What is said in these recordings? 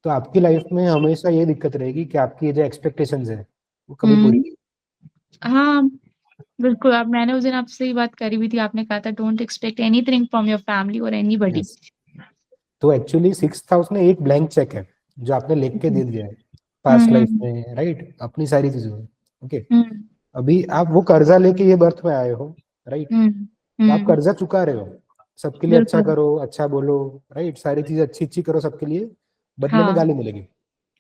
तो आपकी लाइफ में हमेशा ये दिक्कत रहेगी कि आपकी ये जो एक्सपेक्टेशंस है वो कभी पूरी हुँ। नहीं। हाँ, बिल्कुल, अब मैंने उस दिन आपसे ये बात करी भी थी, आपने कहा था don't expect anything from your family और एनीबॉडी। यस। तो एक्चुअली 6,000 एक ब्लैंक चेक है जो आपने लिख के हुँ, दे दिया है हुँ, पास्ट लाइफ हुँ, में, राइट, अपनी सारी चीजों में। ओके। हुँ, अभी आप वो कर्जा लेके ये बर्थ में आए हो, राइट। हुँ, तो आप हुँ, कर्जा चुका रहे हो, सबके लिए अच्छा बिल्कुल, करो, अच्छा बोलो, राइट, सारी चीजें अच्छी अच्छी करो सबके लिए, बदले में हाँ, गाली मिलेगी।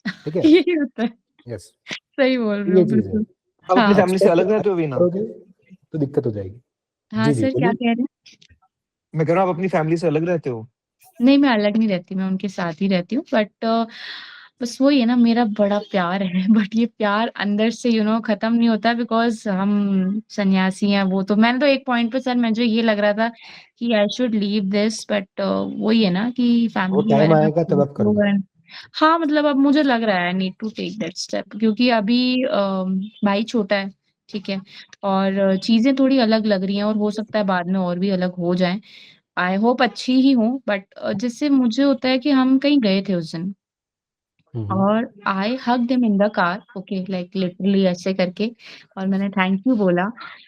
ठीक है। यही होता है, यस। सही बोल रहे ये हो, चीज है। बिल्कुल। आप अपनी हाँ, फैमिली से एक्सपेक्ट अलग रहते हो भी ना? करोगे तो दिक्कत हो जाएगी। हाँ जी जी सर क्या बोलिए। कह रहे हैं? मैं कह रहा हूँ आप अपनी फैमिली से अलग रहते हो? नहीं, मैं अलग नहीं रहती, मैं उनके साथ ही रहती हूँ बट बस वही है ना मेरा बड़ा प्यार है बट ये प्यार अंदर से खत्म नहीं होता बिकॉज़ हम सन्यासी हैं वो तो मैंने तो एक पॉइंट पे सर मुझे ये लग रहा था कि I should leave this but वही है ना कि वो फैमिली के टाइम बारे में आएगा तब आप सोचो करोगे। एंड हाँ, मतलब अब मुझे लग रहा है I need to take that step क्योंकि अभी भाई छोटा है, ठीक है? और चीज़ें थोड़ी अलग लग रही हैं और हो सकता है बाद में और भी अलग हो जाएँ। आई होप अच्छी ही हों बट जैसे मुझे होता है कि हम कहीं गए थे उस दिन हम्म और I hugged him in the car okay like literally ऐसे करके और मैंने थैंक यू बोला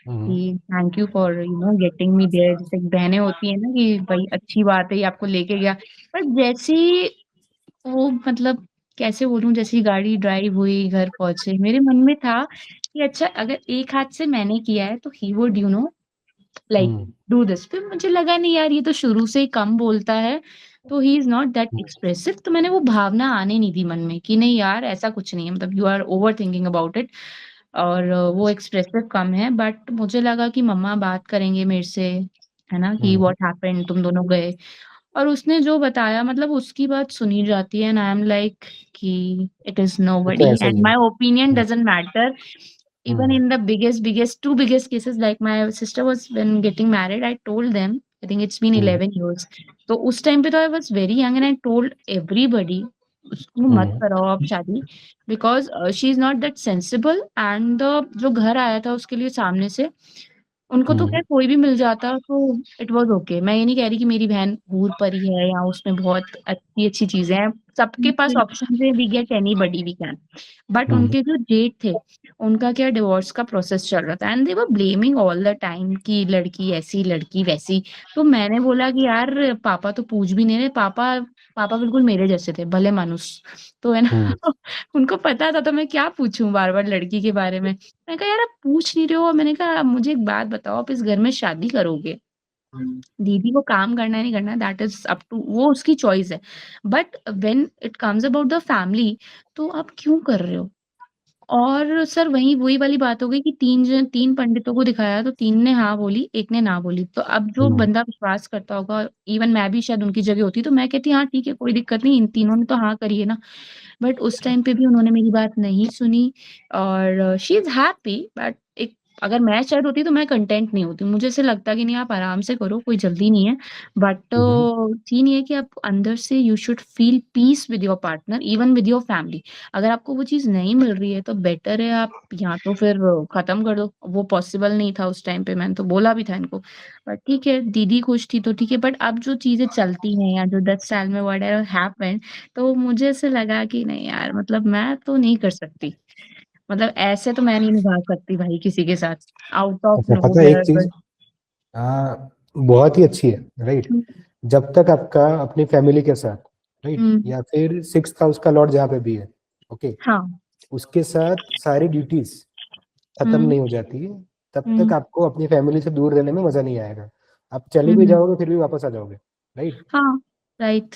हम्म कि thank you for getting me there जैसे बहनें होती हैं ना कि भाई अच्छी बात है ये आपको लेके गया बट जैसी वो मतलब कैसे बोलूं जैसी गाड़ी ड्राइव हुई घर पहुंचे मेरे मन में था कि अच्छा अगर एक हाथ से मैंने किया है तो he would like hmm do this फिर मुझे लगा नहीं यार ये तो शुरू से ही कम बोलता है तो he is not that expressive तो मैंने वो भावना आने नहीं दी मन में कि नहीं यार ऐसा कुछ नहीं है मतलब you are over thinking about it और वो एक्सप्रेसिव कम है बट मुझे लगा कि मम्मा बात करेंगे मेरे से है ना कि हम्म। व्हाट हैपेंड तुम दोनों गए और उसने जो बताया मतलब उसकी बात सुनी जाती है एंड आई एम लाइक कि इट इज वो तो नोबडी ऐसा ही एंड है। My opinion doesn't matter even hmm in the two biggest cases like my sister was when getting married I told them I think it's been hmm 11 years तो उस time पे तो I was very young and I told everybody उसको मत हम्म कराओ आप शादी because she is not that sensible and जो घर आया था उसके लिए सामने से उनको तो हम्म खैर कोई भी मिल जाता तो इट वाज ओके मैं ये नहीं कह रही कि मेरी बहन हूर परी है या उसमें बहुत अच्छी अच्छी चीजें हैं सबके पास ऑप्शन है we get anybody we can but hmm उनके जो जेठ थे उनका क्या डिवोर्स का प्रोसेस चल रहा था and they were blaming all the time कि लड़की ऐसी लड़की वैसी तो मैंने बोला कि यार पापा तो पूछ भी नहीं रहे पापा पापा बिल्कुल मेरे जैसे थे भले मानुस तो है हम्म ना उनको पता था तो मैं क्या पूछूं बार बार लड़की के बारे में मैंने कहा यार आप पूछ नहीं रहे हो मैंने कहा "आप मुझे एक बात बताओ आप इस घर में शादी करोगे दीदी को काम करना है नहीं करना दैट इज अप टू वो उसकी चॉइस है but when it comes about the family तो आप क्यों कर रहे हो और सर वही वही वाली बात हो गई कि 3 पंडितों को दिखाया तो 3 ने हाँ बोली, 1 ने ना बोली। तो अब जो हम्म बंदा विश्वास करता होगा इवन मैं भी शायद उनकी जगह होती तो मैं कहती हाँ ठीक है, कोई दिक्कत नहीं, इन तीनों ने तो हाँ करी है ना। बट उस टाइम पे भी उन्होंने मेरी बात नहीं सुनी और शी इज़ हैप्पी बट एक अगर मैं शायद होती तो मैं कंटेंट नहीं होती। मुझे ऐसे लगता कि नहीं आप आराम से करो, कोई जल्दी नहीं है। बट हम्म सीन ये है कि आप अंदर से you should feel peace with your partner even with your family. अगर आपको वो चीज़ नहीं मिल रही है तो बेटर है आप या तो फिर खत्म कर दो। वो पॉसिबल नहीं था उस टाइम पे मैंने तो बोला भी था इनको। बट ठीक है दीदी खुश थी तो ठीक है बट अब जो चीज़ें चलती हैं या जो 10 साल में व्हाटएवर हैपेंड तो मुझे ऐसे लगा कि नहीं यार मतलब मैं तो नहीं कर सकती। मतलब ऐसे तो मैं नहीं निभा सकती भाई किसी के साथ। आउट ऑफ अच्छा, पता है एक नोवेयर चीज, बस बहुत ही अच्छी है, राइट। हुँ, जब तक आपका अपनी फैमिली के साथ, राइट, हुँ, या फिर 6 हाउस का लॉर्ड जहाँ पे भी है, ओके, हाँ, उसके साथ सारी ड्यूटीज खत्म हुँ, नहीं हो जाती है, तब तक हुँ, आपको अपनी फैमिली से दूर रहने में मजा नहीं आएगा। आप चले भी हुँ, जाओगे फिर भी वापस आ जाओगे, राइट। हाँ, राइट।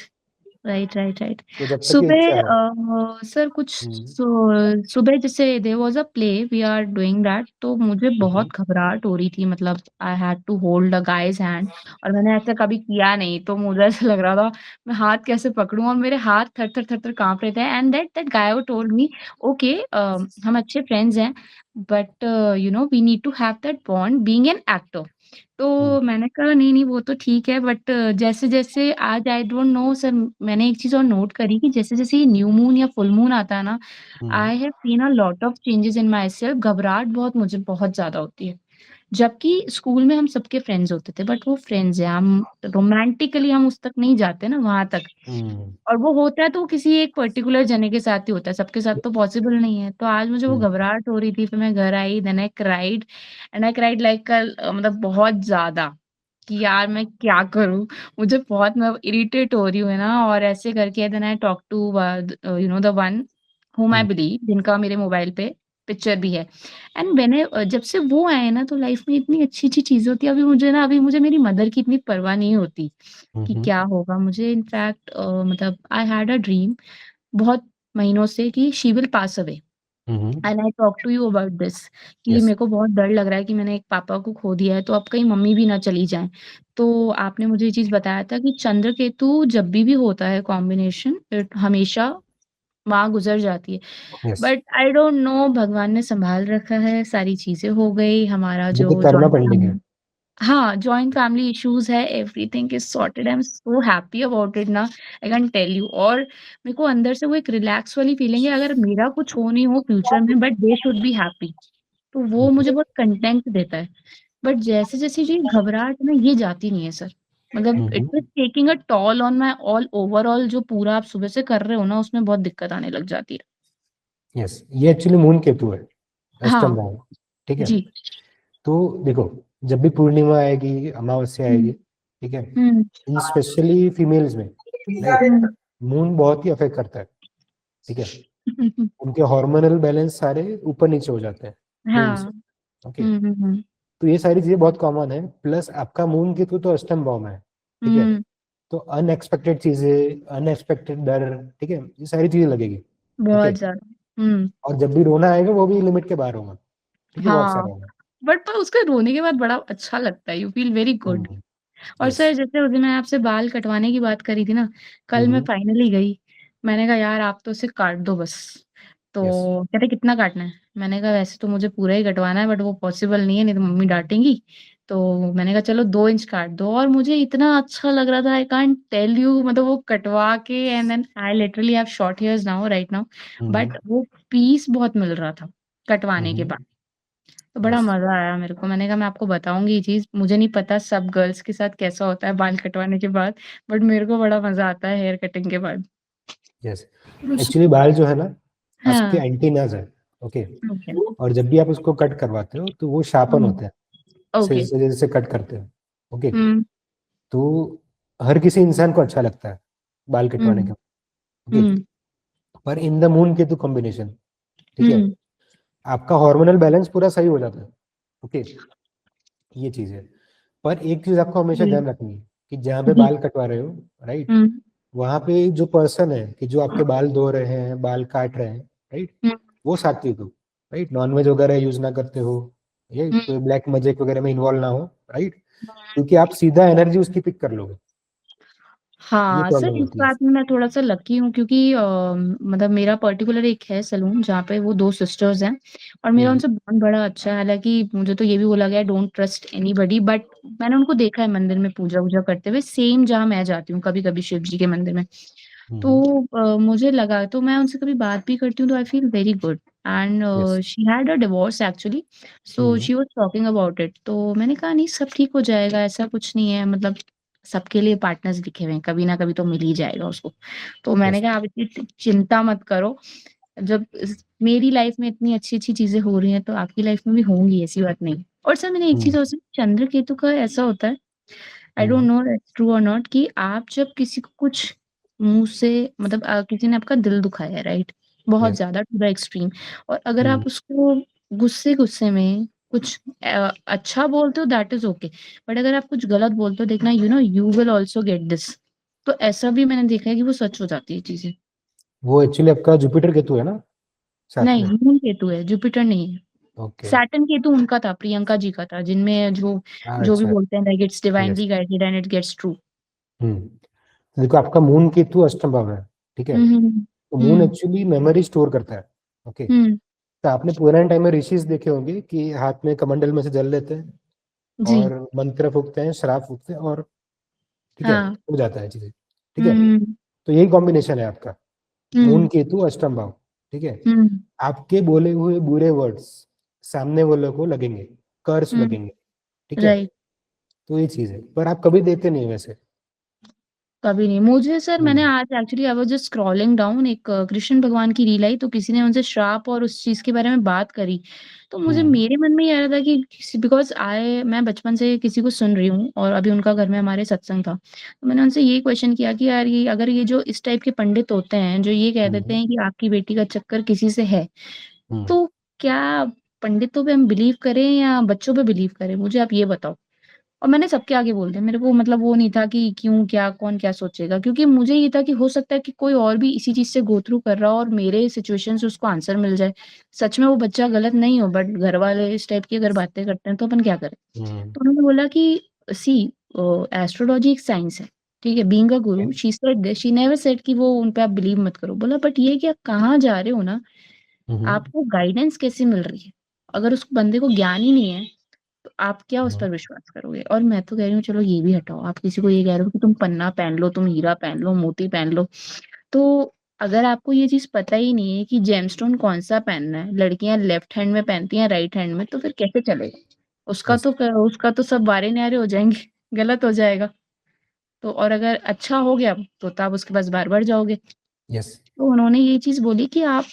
Right, right, right. तो जब तक ये सुबह इच्छा है। सर कुछ हम्म सुबह जैसे there was a play we are doing that तो मुझे हम्म बहुत घबराहट हो रही थी मतलब I had to hold a guy's hand और मैंने ऐसा कभी किया नहीं तो मुझे ऐसा लग रहा था मैं हाथ कैसे पकड़ूँ और मेरे हाथ थर-थर, थर-थर काँप रहे थे and that that guy who told me okay हम अच्छे फ्रेंड्स हैं but we need to have that bond being an actor. Hmm तो मैंने कहा नहीं, नहीं वो तो ठीक है बट जैसे-जैसे आज आई डोंट नो सर मैंने एक चीज़ और नोट करी कि जैसे-जैसे ये न्यू मून या फुल मून आता है ना, hmm I have seen a lot of changes in myself घबराहट बहुत मुझे बहुत ज़्यादा होती है। जबकि स्कूल में हम सबके फ्रेंड्स होते थे, बट वो फ्रेंड्स हैं, हम रोमांटिकली हम उस तक नहीं जाते ना, वहाँ तक। हम्म और वो होता है तो वो किसी एक पर्टिकुलर जने के साथ ही होता है, सबके साथ तो पॉसिबल नहीं है। तो आज मुझे वो हम्म घबराहट हो रही थी, फिर मैं घर आई, then I cried, and I cried like मतलब बहुत ज़्यादा, कि यार मैं क्या करूँ? मुझे बहुत मैं इरिटेट हो रही हूँ, है ना? और ऐसे करके then I talk to you know the one whom I hmm believe, जिनका मेरे मोबाइल पे पिक्चर भी है। एंड मैंने जब से वो आए हैं ना, तो लाइफ में इतनी अच्छी-अच्छी चीज़ें होती हैं। अभी मुझे मेरी मदर की इतनी परवाह नहीं होती कि हम्म क्या होगा। मुझे इनफैक्ट मतलब आई हैड अ ड्रीम बहुत महीनों से कि she will pass away, and I talk to you about this, कि यस मेरे को बहुत डर लग रहा है कि मैंने एक पापा को खो दिया है, तो अब कहीं मम्मी भी ना चली जाएँ। तो आपने मुझे ये चीज़ बताया था कि चंद्र केतु जब भी होता है कॉम्बिनेशन, इट हमेशा माँ गुज़र जाती है। Yes but I don't no, भगवान ने सँभाल रखा है, सारी चीज़ें हो गई, हमारा वो तो जो कर्मा जॉइंट पेंडिंग है। फैमिली, हाँ, जॉइंट फैमिली इश्यूज़ है, everything is sorted, I am so happy about it ना, आई कांट टेल यू। और मेरे को अंदर से वो एक रिलैक्स वाली फीलिंग है, अगर मेरा कुछ हो नहीं हो फ्यूचर में, but they should be happy, तो वो मुझे बहुत कंटेंट देता है। बट जैसे-जैसे ये घबराहट है ना, ये जाती नहीं है सर। मतलब it hmm is taking a tall on my all overall, जो पूरा आप सुबह से कर रहे हो ना, उसमें बहुत दिक्कत आने लग जाती है। यस, ये एक्चुअली मून केतु है, अष्टम हाँ, भाव। ठीक है, जी। तो देखो, जब भी पूर्णिमा आएगी, अमावस्या आएगी, हुँ, ठीक है, हुँ, इन स्पेशली फीमेल्स में, राइट, हुँ। मून बहुत ही अफेक्ट करता है। ठीक है, उनके हार्मोनल बैलेंस सारे ऊपर नीचे हो जाते हैं मून से। हाँ। ओके, हुँ, हुँ, हुँ। तो ये सारी चीजें बहुत कॉमन है, प्लस आपका मून केतु तो अष्टम भाव में है। ठीक है, हुँ, तो अनएक्सपेक्टेड चीजें, अनएक्सपेक्टेड डर, ठीक है, ये सारी चीजें लगेगी। ओके, बहुत ज़्यादा। हुँ, और जब भी रोना आएगा वो भी लिमिट के बाहर होगा। ठीक है, बहुत हाँ, सारा होगा। बट पर उसके रोने के बाद बड़ा अच्छा लगता है, यू फील वेरी गुड। और यस। सर जैसे उस दिन मैं आपसे बाल कटवाने की बात करी थी ना, कल मैं हम्म। फाइनली गई। मैंने कहा यार आप तो इसे काट दो बस। यस। तो कहते कितना काटना है? मैंने कहा वैसे तो मुझे पूरा ही कटवाना है, बट वो पॉसिबल नहीं है, नहीं तो मम्मी डाँटेंगी। तो मैंने कहा चलो 2 इंच काट दो, और मुझे इतना अच्छा लग रहा था, आई कांट टेल यू, मतलब वो कटवा के and then I literally have short hairs now, right now, hmm. But वो पीस बहुत मिल रहा था कटवाने के हम्म। बाद। तो बड़ा यस। मज़ा आया मेरे को। मैंने कहा मैं आपको बताऊँगी ये चीज़, मुझे नहीं पता सब गर्ल्स के साथ कैसा होता है बाल कटवाने के बाद, बट मेरे को बड़ा मज़ा आता है हेयर कटिंग के बाद। यस, एक्चुअली बाल जो है ना, आपके हाँ, एंटीनाज है। Okay, okay. और जब भी आप उसको कट करवाते हो तो वो शार्पन हुँ, होते हैं, ओके। जैसे जैसे कट करते हो। ओके, हुँ, तो हर किसी इंसान को अच्छा लगता है बाल कटवाने हुँ, का। ओके, हुँ, पर in the moon Ketu combination, ठीक है, हुँ, आपका हार्मोनल बैलेंस पूरा सही हो जाता है। ओके, ये चीज है। पर एक चीज आपको हमेशा जी, ध्यान रखनी है कि जहाँ पे जी। बाल कटवा रहे हो, राइट, हुँ, वहां पे जो पर्सन है कि जो आपके बाल धो रहे हैं, बाल काट रहे हैं, राइट, हुँ, वो सात्विक हो, राइट, नॉनवेज वगैरह यूज ना करते हो, ये हुँ, कोई ब्लैक मैजिक वगैरह में इन्वॉल्व ना हो, राइट, क्योंकि आप सीधा एनर्जी उसकी पिक कर लोगे। ये हाँ, सर प्रॉब्लम इस होती है। बात में मैं थोड़ा-सा लकी हूँ, क्योंकि मतलब मेरा पर्टिकुलर एक है सैलून जहाँ पे वो 2 सिस्टर्स हैं, और मेरा हम्म। उनसे बॉन्ड बड़ा अच्छा है। हालाँकि मुझे तो ये भी बोला गया है डोंट ट्रस्ट एनीबॉडी, बट मैंने उनको देखा है मंदिर में पूजा-वूजा करते हुए, सेम जहाँ मैं जाती हूँ कभी-कभी शिव जी के मंदिर में। हम्म। तो मुझे लगा, तो मैं उनसे कभी बात भी करती हूँ तो I feel very good, and yes. She had a divorce actually, so hmm. She was talking about it. तो मैंने कहा नहीं सब ठीक हो जाएगा, ऐसा कुछ नहीं है, मतलब सबके लिए पार्टनर्स लिखे हुए हैं, कभी ना कभी तो मिल ही जाएगा उसको। तो मैंने यस। कहा आप इतनी चिंता मत करो, जब मेरी लाइफ में इतनी अच्छी-अच्छी चीज़ें हो रही हैं, तो आपकी लाइफ में भी होंगी, ऐसी बात नहीं। और सर मैंने एक हम्म। चीज़ और सुनी, चंद्र केतु का ऐसा होता है, I don't hmm. No that's true और नॉट, कि आप जब किसी को कुछ मुँह से, मतलब किसी ने आपका दिल दुखाया है, राइट? बहुत यस। ज़्यादा टू द एक्सट्रीम, और अगर हम्म। आप उसको गुस्से-गुस्से में कुछ अच्छा बोलते हो दैट इज़ ओके, बट अगर आप कुछ गलत बोलते हो, देखना you know you will also get this. तो ऐसा भी मैंने देखा है कि वो सच हो जाती है चीज़ें। वो एक्चुअली आपका जुपिटर केतु है ना, साथ नहीं, में। मून केतु है, जुपिटर नहीं है। ओके। सैटर्न केतु उनका था, प्रियंका जी का था, जिनमें जो जो भी अच्छा। बोलते हैं like it's yes. Divinely guided and it gets true. तो देखो, आपका मून केतु अष्टम भाव है। ठीक है, हुँ, हुँ, तो मून हुँ, एक्चुअली मेमोरी स्टोर करता है। ओके, हुँ, तो आपने पुराने टाइम में ऋषिज देखे होंगे कि हाथ में कमंडल में से जल लेते हैं जी, और मंत्र फूकते हैं, श्राप फूकते हैं, और ठीक है, हाँ, हो जाता है चीजें। ठीक है, हुँ, तो यही कॉम्बिनेशन है आपका, मून हुँ, केतु अष्टम भाव। ठीक है, हुँ, आपके बोले हुए बुरे वर्ड्स सामने वालों को लगेंगे, कर्स हुँ, लगेंगे। ठीक है? राइट। तो ये चीज़ है, पर आप कभी देते नहीं वैसे। कभी नहीं। मुझे सर मैंने हुँ, आज actually I was just scrolling down एक कृष्ण भगवान की रील आई तो किसी ने उनसे श्राप और उस चीज़ के बारे में बात करी। तो मुझे हुँ, मेरे मन में ये आ रहा था कि बिकॉज़ मैं बचपन से किसी को सुन रही हूँ और अभी उनका घर में हमारे सत्संग था। तो मैंने उनसे ये क्वेश्चन किया कि यार ये अगर ये जो इस टाइप के पंडित होते हैं, जो ये कह देते हुँ, हैं कि आपकी बेटी का चक्कर किसी से है, हुँ, तो क्या पंडितों पे हम बिलीव करें या बच्चों पे बिलीव करें? मुझे आप ये बताओ। और मैंने सबके आगे बोल दिया। मेरे को मतलब वो नहीं था कि क्यों, क्या, कौन क्या सोचेगा क्योंकि मुझे ये था कि हो सकता है कि कोई और भी इसी चीज़ से गो थ्रू कर रहा हो और मेरे सिचुएशन से उसको आंसर मिल जाए। सच में वो बच्चा गलत नहीं हो बट घर वाले इस टाइप की अगर बातें करते हैं तो अपन क्या करें? हुँ, तो उन्होंने बोला कि सी एस्ट्रोलॉजी एक साइंस है, ठीक है? Being a okay, Guru she said this, she never said कि वो उन पे आप बिलीव मत करो। बोला बट ये कि आप कहाँ जा रहे हो ना, हुँ, हुँ, आपको गाइडेंस कैसे मिल रही है? अगर उस बंदे को ज्ञान ही नहीं है तो आप क्या उस हुँ, पर विश्वास करोगे? और मैं तो कह रही हूँ चलो ये भी हटाओ, आप किसी को ये कह रहे हो कि तुम पन्ना पहन लो, तुम हीरा पहन लो, मोती पहन लो, तो अगर आपको ये चीज़ पता ही नहीं है कि जेमस्टोन कौन-सा पहनना है, लड़कियाँ लेफ्ट हैंड में पहनती हैं, राइट हैंड में, तो फिर कैसे चलेगा? यस, उसका तो सब बारे-न्यारे हो जाएँगे, गलत हो जाएगा। तो और अगर अच्छा हो गया, तो आप उसके पास बार-बार जाओगे। यस, तो उन्होंने ये चीज़ बोली कि आप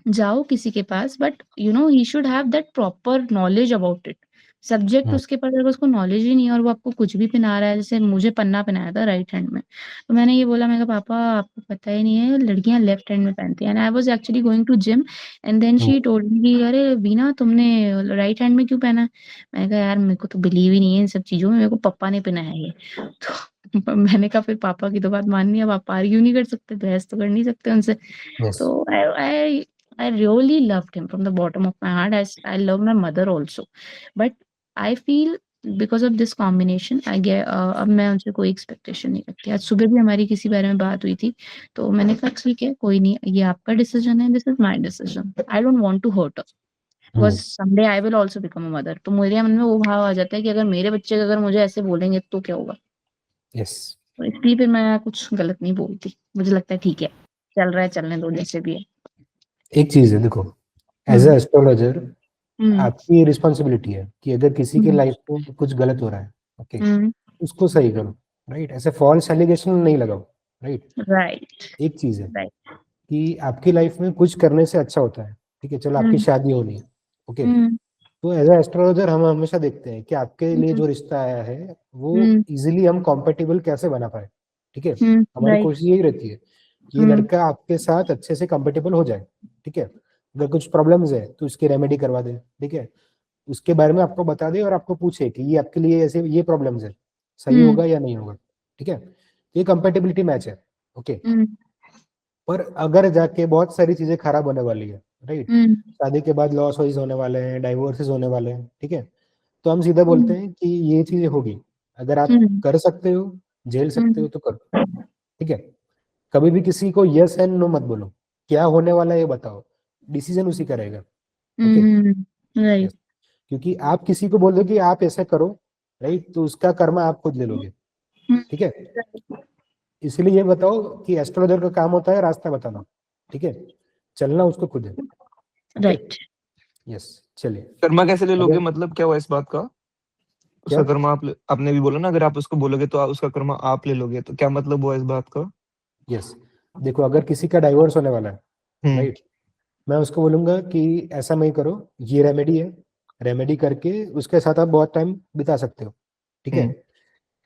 जाओ किसी के पास but you know he should have that proper knowledge about it. Subject हुँ, उसके पास अगर उसको नॉलेज ही नहीं है और वो आपको कुछ भी पहना रहा है, जैसे मुझे पन्ना पहनाया था राइट हैंड में। तो मैंने ये बोला, मैं कहा पापा आपको पता ही नहीं है लड़कियां लेफ्ट हैंड में पहनती हैं and I was actually going to gym and then hmm, she told me कि अरे वीना तुमने राइट हैंड में क्यों पहना है? मैंने कहा यार मेरे को तो बिलीव ही नहीं है इन सब चीजों में, मेरे को पापा ने पहनाया है ये। तो मैंने कहा फिर पापा की तो बात माननी है, अब आप आर्ग्यू नहीं कर सकते, बहस तो कर नहीं सकते उनसे। Yes, So I really loved him from the bottom of my heart. I love my mother also, but I feel because of this combination, अब मैं उनसे कोई एक्सपेक्टेशन नहीं रखती। आज सुबह भी हमारी किसी बारे में बात हुई थी, तो मैंने कहा ठीक है, कोई नहीं, ये आपका डिसीजन है, this is my decision. I don't want to hurt her hmm, because someday I will also become a mother। तो मेरे मन में वो भाव आ जाता है कि अगर मेरे बच्चे अगर मुझे ऐसे बोलेंगे तो क्या होगा? यस। तो इसलिए फिर मैं कुछ गलत नहीं बोलती। मुझे लगता है ठीक है, चल रहा है, चलने दो जैसे भी है। एक चीज़ है देखो, एज़ अ हुँ, एस्ट्रोलॉजर हुँ, आपकी रिस्पॉन्सिबिलिटी है कि अगर किसी की हुँ, लाइफ में कुछ गलत हो रहा है, ओके, हुँ, उसको सही करो, राइट? ऐसे फॉल्स एलिगेशन नहीं लगाओ, राइट? राइट, एक चीज़ है राइट। कि आपकी लाइफ में कुछ करने से अच्छा होता है, ठीक है? चलो आपकी हुँ, शादी होनी है, ओके? हुँ, तो एज़ अ एस्ट्रोलॉजर हम हमेशा देखते हैं कि आपके लिए हुँ, जो रिश्ता आया है, वो हुँ, ईज़िली हम कंपैटिबल कैसे बना पाएँ, ठीक है? हुँ, हमारी राइट। कोशिश यही रहती है कि ये हुँ, लड़का आपके साथ अच्छे से कंपैटिबल हो जाए, ठीक है? अगर कुछ प्रॉब्लम्स है, तो उसकी रेमेडी करवा दें, ठीक है? उसके बारे में आपको बता दे और आपको पूछे कि ये आपके लिए ऐसे ये प्रॉब्लम्स है, सही हुँ, होगा या नहीं होगा, ठीक है? ये कंपैटिबिलिटी मैच है, ओके। हुँ, पर अगर जाके बहुत सारी चीज़ें खराब होने वाली है, राइट? हुँ, शादी के बाद लॉस होने वाले हैं, डाइवोर्सेस होने वाले हैं, ठीक है? तो हम सीधा बोलते हुँ, हैं कि ये चीज़ें होगी, अगर आप हुँ, कर सकते हो, झेल सकते हो हुँ, तो करो, ठीक है? कभी भी किसी को येस एंड नो मत बोलो, क्या होने वाला है ये बताओ, डिसीज़न उसी का रहेगा, ओके? हुँ, यस। राइट। क्योंकि आप किसी को बोल दो कि आप ऐसा करो, राइट? तो उसका कर्मा आप खुद ले लोगे, हुँ, ठीक है? इसलिए ये बताओ कि एस्ट्रोलॉजर का काम होता है रास्ता बताना, ठीक है? चलना उसको खुद है, ओके? राइट। यस, चलिए। कर्मा कैसे ले लोगे, अगर मतलब क्या हुआ इस बात का? क्या? उसका कर्मा आपने भी बोला ना, अगर आप उसको बोलोगे तो उसका कर्मा आप ले लोगे, तो क्या मतलब हुआ इस बात का? यस, देखो अगर किसी का डाइवोर्स होने वाला है, हुँ, राइट? मैं उसको बोलूँगा कि ऐसा नहीं करो, ये रेमेडी है, रेमेडी करके उसके साथ आप बहुत टाइम बिता सकते हो, ठीक है? हुँ,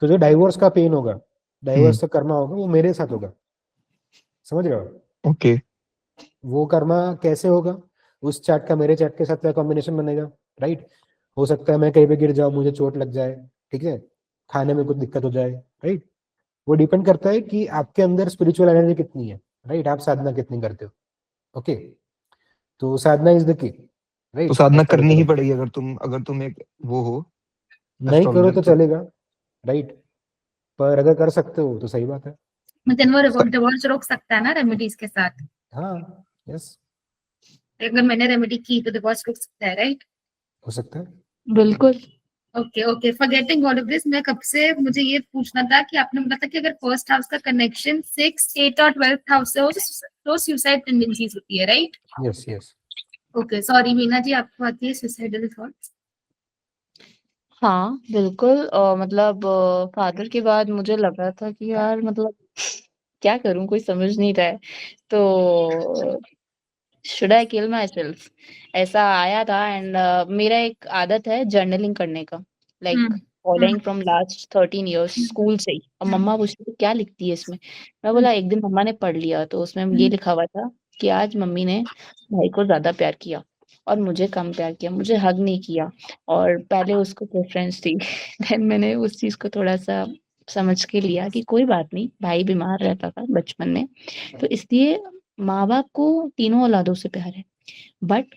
तो जो डाइवोर्स का पेन होगा, हुँ, डाइवोर्स का कर्मा होगा, वो मेरे साथ होगा, समझ रहे हो? ओके, वो कर्मा कैसे होगा? उस चार्ट का मेरे चार्ट के साथ क्या कॉम्बिनेशन बनेगा, राइट? हो सकता है मैं कहीं पे गिर जाऊँ, मुझे चोट लग जाए, ठीक है? खाने में कुछ दिक्कत हो जाए, राइट? वो डिपेंड करता है कि आपके अंदर स्पिरिचुअल एनर्जी कितनी है, राइट? आप साधना कितनी करते हो, ओके? तो साधना इज़ द की, तो राइट? साधना करनी ही एस्ट्रोलॉजी पड़ेगी अगर तुम एक वो हो नहीं करो एस्ट्रोलॉजर तो तो। चलेगा, राइट? पर अगर कर सकते हो तो सही बात है। लेकिन वो स डिवोर्स रोक सकता है ना रेमेडीज के साथ। हाँ, यस, अगर मैंने रेमेडी की तो डिवोर्स रोक सकता है, राइट? हो सकता है। बिल्कुल। Okay okay, forgetting all of this, मैं कब से मुझे ये पूछना था कि आपने बोला था कि अगर फर्स्ट हाउस का कनेक्शन 6, 8 और 12th हाउस से हो तो सुसाइड टेंडेंसीज होती है, right? Yes, yes. Okay, sorry Meena ji, आपको आती है सुसाइडल थॉट्स? हाँ, बिल्कुल मतलब फादर के बाद मुझे लग रहा था कि यार मतलब क्या करूँ, कोई समझ नहीं रहा है। तो should I kill my self, ऐसा आया था। एंड मेरा एक आदत है जर्नलिंग करने का, like hmm following from last 13 years school से ही। और मम्मा पूछती थी क्या लिखती है इसमें। मैं बोला एक दिन मम्मा ने पढ़ लिया तो उसमें ये लिखा हुआ था कि आज मम्मी ने भाई को ज्यादा प्यार किया और मुझे कम प्यार किया, मुझे हग नहीं किया और पहले उसको प्रेफरेंस थी। देन मैंने उस चीज को थोड़ा सा समझ के लिया कि कोई बात नहीं, भाई बीमार रहता था बचपन में, तो इसलिए माँ बाप को तीनों औलादों से प्यार है। बट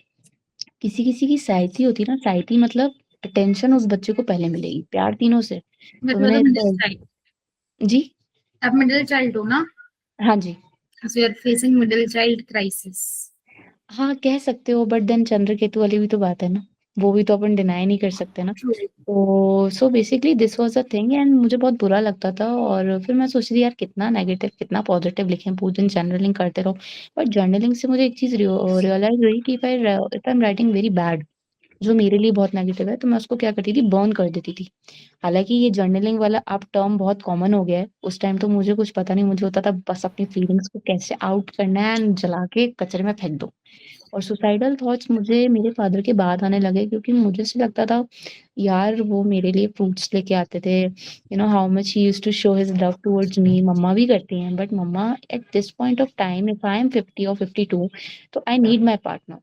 किसी किसी की साइती होती है ना, साइती मतलब अटेंशन उस बच्चे को पहले मिलेगी, प्यार तीनों से। तो मैंने मिडिल चाइल्ड, जी आप मिडिल चाइल्ड हो ना, हाँ जी so you are facing middle child crisis. हाँ कह सकते हो, बट देन चंद्रकेतु वाली भी तो बात है ना, वो भी तो अपन डिनाई नहीं कर सकते ना। ट्रू। तो so basically this was a thing and मुझे बहुत बुरा लगता था। और फिर मैं सोच रही यार कितना नेगेटिव कितना पॉजिटिव लिखें, पूरे दिन जर्नलिंग करते रहो। बट जर्नलिंग से मुझे एक चीज रियलाइज हुई कि if I am writing very bad, जो मेरे लिए बहुत नेगेटिव है, तो मैं उसको क्या करती थी, बर्न कर देती थी। हालांकि ये जर्नलिंग वाला अब टर्म बहुत कॉमन हो गया है, उस टाइम तो मुझे कुछ पता नहीं, मुझे होता था बस अपनी फीलिंग्स को कैसे आउट करना है एंड जला के कचरे में फेंक दो। और सुसाइडल थॉट्स मुझे मेरे फादर के बाद आने लगे, क्योंकि मुझे से लगता था यार वो मेरे लिए फ्रूट्स लेके आते थे, you know how much he used to show his love towards me. Mumma भी करती हैं, but mumma at this point of time if I am 50 और 52, तो आई नीड माई पार्टनर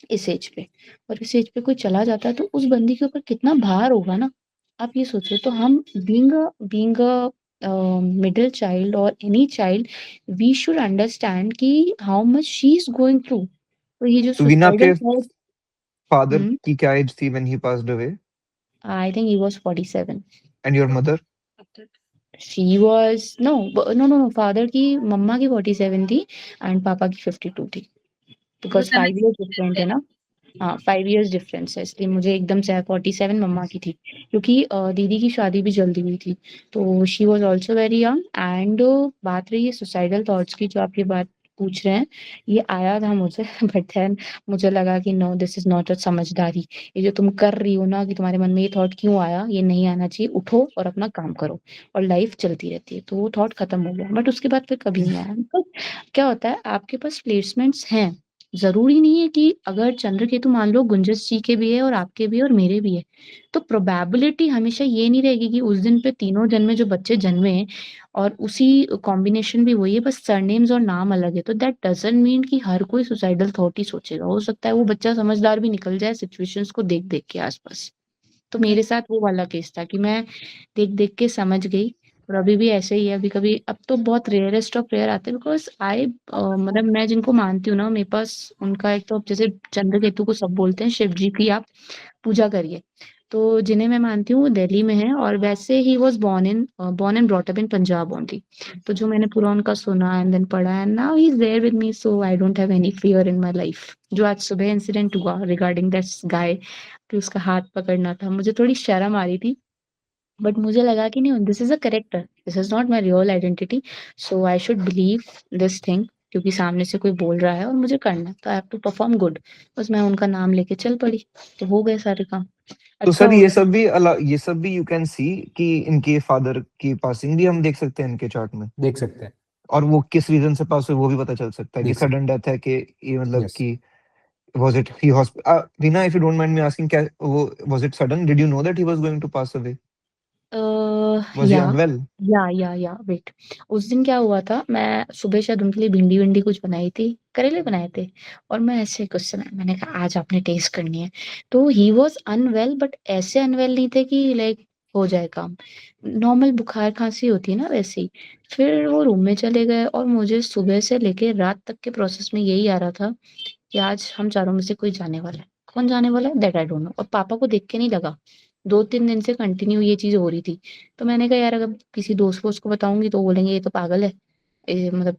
इस एज पे। और इस एज पे कोई चला जाता है तो उस बंदी के ऊपर कितना भार होगा ना, आप ये सोचो। तो हम बीइंग अ मिडिल चाइल्ड और any child, we should understand कि how much she is going through. तो ये जो तो वीना, सुसाइडल आपके थॉट, फादर की क्या एज थी when he passed away? I think he was 47। And your mother? She was no no no no, father की, मम्मा की 47 थी एंड पापा की 52 थी, बिकॉज 5 इयर्स डिफरेंट है ना। हाँ 5 इयर्स डिफरेंस है, इसलिए मुझे एकदम से 47 मम्मा की थी। क्योंकि दीदी की शादी भी जल्दी हुई थी, तो she was also very young. And बात रही है सुसाइडल थॉट्स की, जो आप ये बात पूछ रहे हैं, ये आया था मुझे। बट देन मुझे लगा कि no, this is not a समझदारी। ये जो तुम कर रही हो ना, कि तुम्हारे मन में ये थॉट क्यों आया, ये नहीं आना चाहिए, उठो और अपना काम करो, और लाइफ चलती रहती है। तो वो थॉट खत्म हो गया, बट उसके बाद फिर कभी नहीं आया। क्या होता है, आपके पास प्लेसमेंट्स हैं, जरूरी नहीं है कि अगर चंद्रकेतु मान लो गुंजस जी के भी है और आपके भी है और मेरे भी है, तो प्रोबेबिलिटी हमेशा ये नहीं रहेगी कि उस दिन पे तीनों जन में जो बच्चे जन्मे हैं और उसी कॉम्बिनेशन भी वही है, बस सरनेम्स और नाम अलग है, तो दैट डजंट मीन कि हर कोई सुसाइडल थॉट ही सोचेगा। हो सकता है वो बच्चा समझदार भी निकल जाए सिचुएशंस को देख देख के आसपास। तो मेरे साथ वो वाला केस था कि मैं देख देख के समझ गई। और अभी भी ऐसे ही है, अभी कभी, अब तो बहुत रेयरेस्ट ऑफ रेयर आते हैं, बिकॉज आई मतलब मैं जिनको मानती हूँ ना, मेरे पास उनका एक तो, जैसे चंद्र केतु को सब बोलते हैं शिव जी की आप पूजा करिए, तो जिन्हें मैं मानती हूँ वो दिल्ली में है। और वैसे ही was born and brought up in Punjab only. तो जो मैंने पूरा उनका सुना एंड देन पढ़ा, and now he is there with me, so I don't have any fear in my life. जो आज सुबह इंसिडेंट हुआ रिगार्डिंग दैट गाय, कि उसका हाथ पकड़ना था, मुझे थोड़ी शर्म आ रही थी, बट मुझे लगा कि नहीं, this is a character, this is not my real identity, so I should believe this thing, क्योंकि सामने से कोई बोल रहा है और मुझे करना है, तो I have to perform good. बस मैं उनका नाम लेके चल पड़ी, तो हो गए सारे काम, तो अच्छा सर हो गया। ये सब भी यू कैन सी कि इनके फादर की पासिंग भी हम देख सकते हैं इनके चार्ट में, देख सकते हैं, और वो किस रीजन से पास हुए वो भी पता चल सकता है कि देख सकते सडन डेथ है कि ये मतलब यस। कि was it he Rina, if you don't mind me asking, क्या वो was it sudden? Did you know that he was going to pass away? Was he या unwell? या वेट, उस दिन क्या हुआ था, मैं सुबह शायद उनके लिए भिंडी विंडी कुछ बनाई थी, करेले बनाए थे, और मैं ऐसे कुछ समय मैंने कहा आज आपने टेस्ट करनी है। तो ही वॉज अनवेल, बट ऐसे अनवेल नहीं थे कि लाइक हो जाए काम, नॉर्मल बुखार खांसी होती है ना वैसे ही। फिर वो रूम में चले गए और मुझे सुबह से लेके रात तक के प्रोसेस में यही आ रहा था कि आज हम चारों में से कोई जाने वाला है। कौन जाने वाला है दैट आई डोंट नो, और पापा को देख के नहीं लगा, 2-3 दिन से कंटिन्यू ये चीज हो रही थी। तो मैंने कहा यार अगर किसी दोस्त वोस्त को बताऊंगी तो बोलेंगे ये तो पागल है, मतलब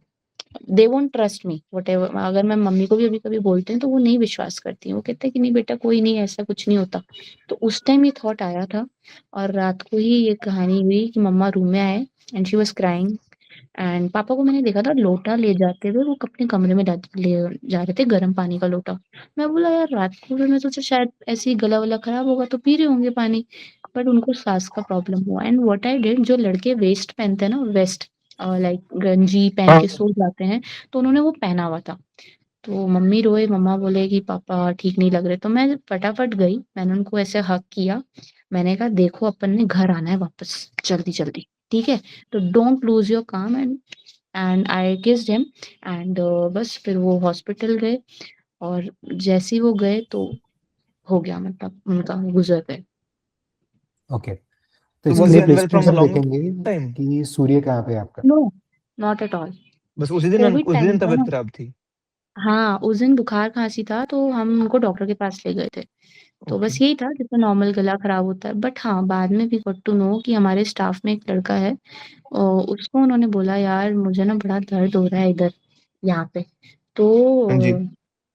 they won't trust me what ever. अगर मैं मम्मी को भी अभी कभी बोलते हैं तो वो नहीं विश्वास करती है, वो कहते हैं कि नहीं बेटा कोई नहीं, ऐसा कुछ नहीं होता। तो उस टाइम ये थॉट आया था, और रात को ही ये कहानी हुई कि मम्मा रूम में आए and she was crying, and पापा को मैंने देखा था लोटा ले जाते हुए, वो अपने कमरे में ले जा रहे थे गर्म पानी का लोटा। मैं बोला यार रात को, फिर मैं सोचा शायद ऐसे ही गला वला खराब होगा तो पी रहे होंगे पानी, बट उनको सांस का प्रॉब्लम हुआ। एंड व्हाट आई डिड, जो लड़के वेस्ट पहनते हैं ना, वेस्ट लाइक गंजी पहन हाँ के सो जाते हैं, तो उन्होंने वो पहना हुआ था। तो मम्मी रोए, मम्मा बोले कि पापा ठीक नहीं लग रहे, तो मैं फटाफट गई, मैंने उनको ऐसे हक किया, मैंने कहा देखो अपन ने घर आना है वापस जल्दी जल्दी, ठीक है, तो डोंट लूज योर काम। And I kissed him and बस फिर वो हॉस्पिटल गए, और जैसे ही वो गए तो हो गया, मतलब उनका गुजर गए। ओके, तो तो इसके वाज लिए ही अनवेल प्लेसमेंट फ्रॉम अ हम लॉन्ग देखेंगे टाइम? कि सूर्य कहाँ पे है आपका। No, not at all. बस कोविड उस टाइम दिन था तबीयत ना। खराब थी? हाँ, उस दिन बुखार खांसी था तो हम उनको डॉक्टर के पास ले गए थे। तो ओके। बस यही था, जैसे नॉर्मल गला खराब होता है। बट हाँ, बाद में वी गॉट टू नो कि हमारे स्टाफ में एक लड़का है, उसको उन्होंने बोला यार मुझे ना बड़ा दर्द हो रहा है इधर, यहाँ पे, हाँ जी। तो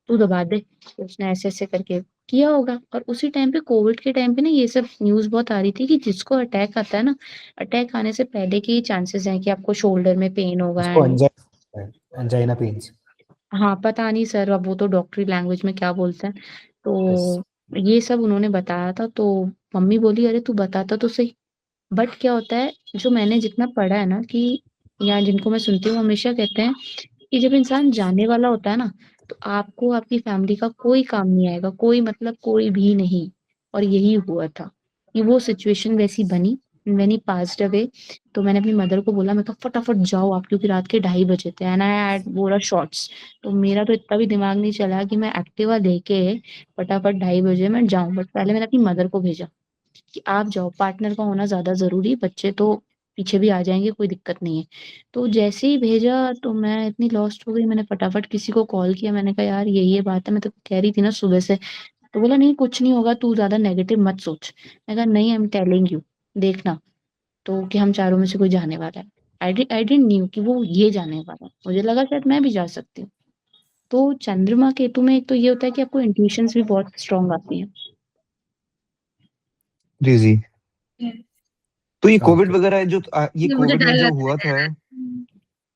तू दबा दे। तो उसने ऐसे ऐसे करके किया होगा। और उसी टाइम पे, कोविड के टाइम पे ना, ये सब न्यूज बहुत आ रही थी कि जिसको अटैक आता है ना, अटैक आने से पहले के चांसेस हैं कि आपको शोल्डर में पेन होगा। उसको एंड अंजाइना पेन्स। हाँ, पता नहीं सर, अब वो तो डॉक्टरी लैंग्वेज में क्या बोलते हैं। यस। तो ये सब उन्होंने बताया था, तो मम्मी बोली अरे तू बताता तो सही। बट क्या होता है, जो मैंने जितना पढ़ा है ना, कि या जिनको मैं सुनती हूँ, हमेशा कहते हैं कि जब इंसान जाने वाला होता है ना, तो आपको आपकी फैमिली का कोई काम नहीं आएगा, कोई मतलब कोई भी नहीं। और यही हुआ था कि वो सिचुएशन वैसी बनी। व्हेन ही पास्ड अवे, तो मैंने अपनी मदर को बोला, मैं कहा फटाफट जाओ आप, क्योंकि रात के 2:30 बजे थे एंड आई हैड वोर शॉर्ट्स। तो मेरा तो इतना भी दिमाग नहीं चला कि मैं एक्टिवा लेके फटाफट 2:30 बजे मैं जाऊं। बट पहले मैंने अपनी मदर को भेजा कि आप जाओ, पार्टनर का होना ज्यादा जरूरी, बच्चे तो पीछे भी आ जाएंगे, कोई दिक्कत नहीं है। तो जैसे ही भेजा तो मैं इतनी लॉस्ट हो गई, मैंने फटाफट किसी को कॉल किया, मैंने कहा यार ये बात है, मैं तो कह रही थी ना सुबह से। तो बोला नहीं कुछ नहीं होगा, तू ज्यादा नेगेटिव मत सोच। मैं कहा नहीं, आई एम टेलिंग यू, देखना, तो कि हम चारों में से कोई जाने वाला है। आई डिडंट न्यू कि वो ये जाने वाला है, मुझे लगा शायद मैं भी जा सकती हूँ। तो चंद्रमा केतु में एक तो ये होता है कि आपको इंट्यूशंस भी बहुत स्ट्रांग आती हैं। जी जी। तो ये कोविड ओके। वगैरह ये ये मुझे कोविड डर में जो लग हुआ था, रहा है।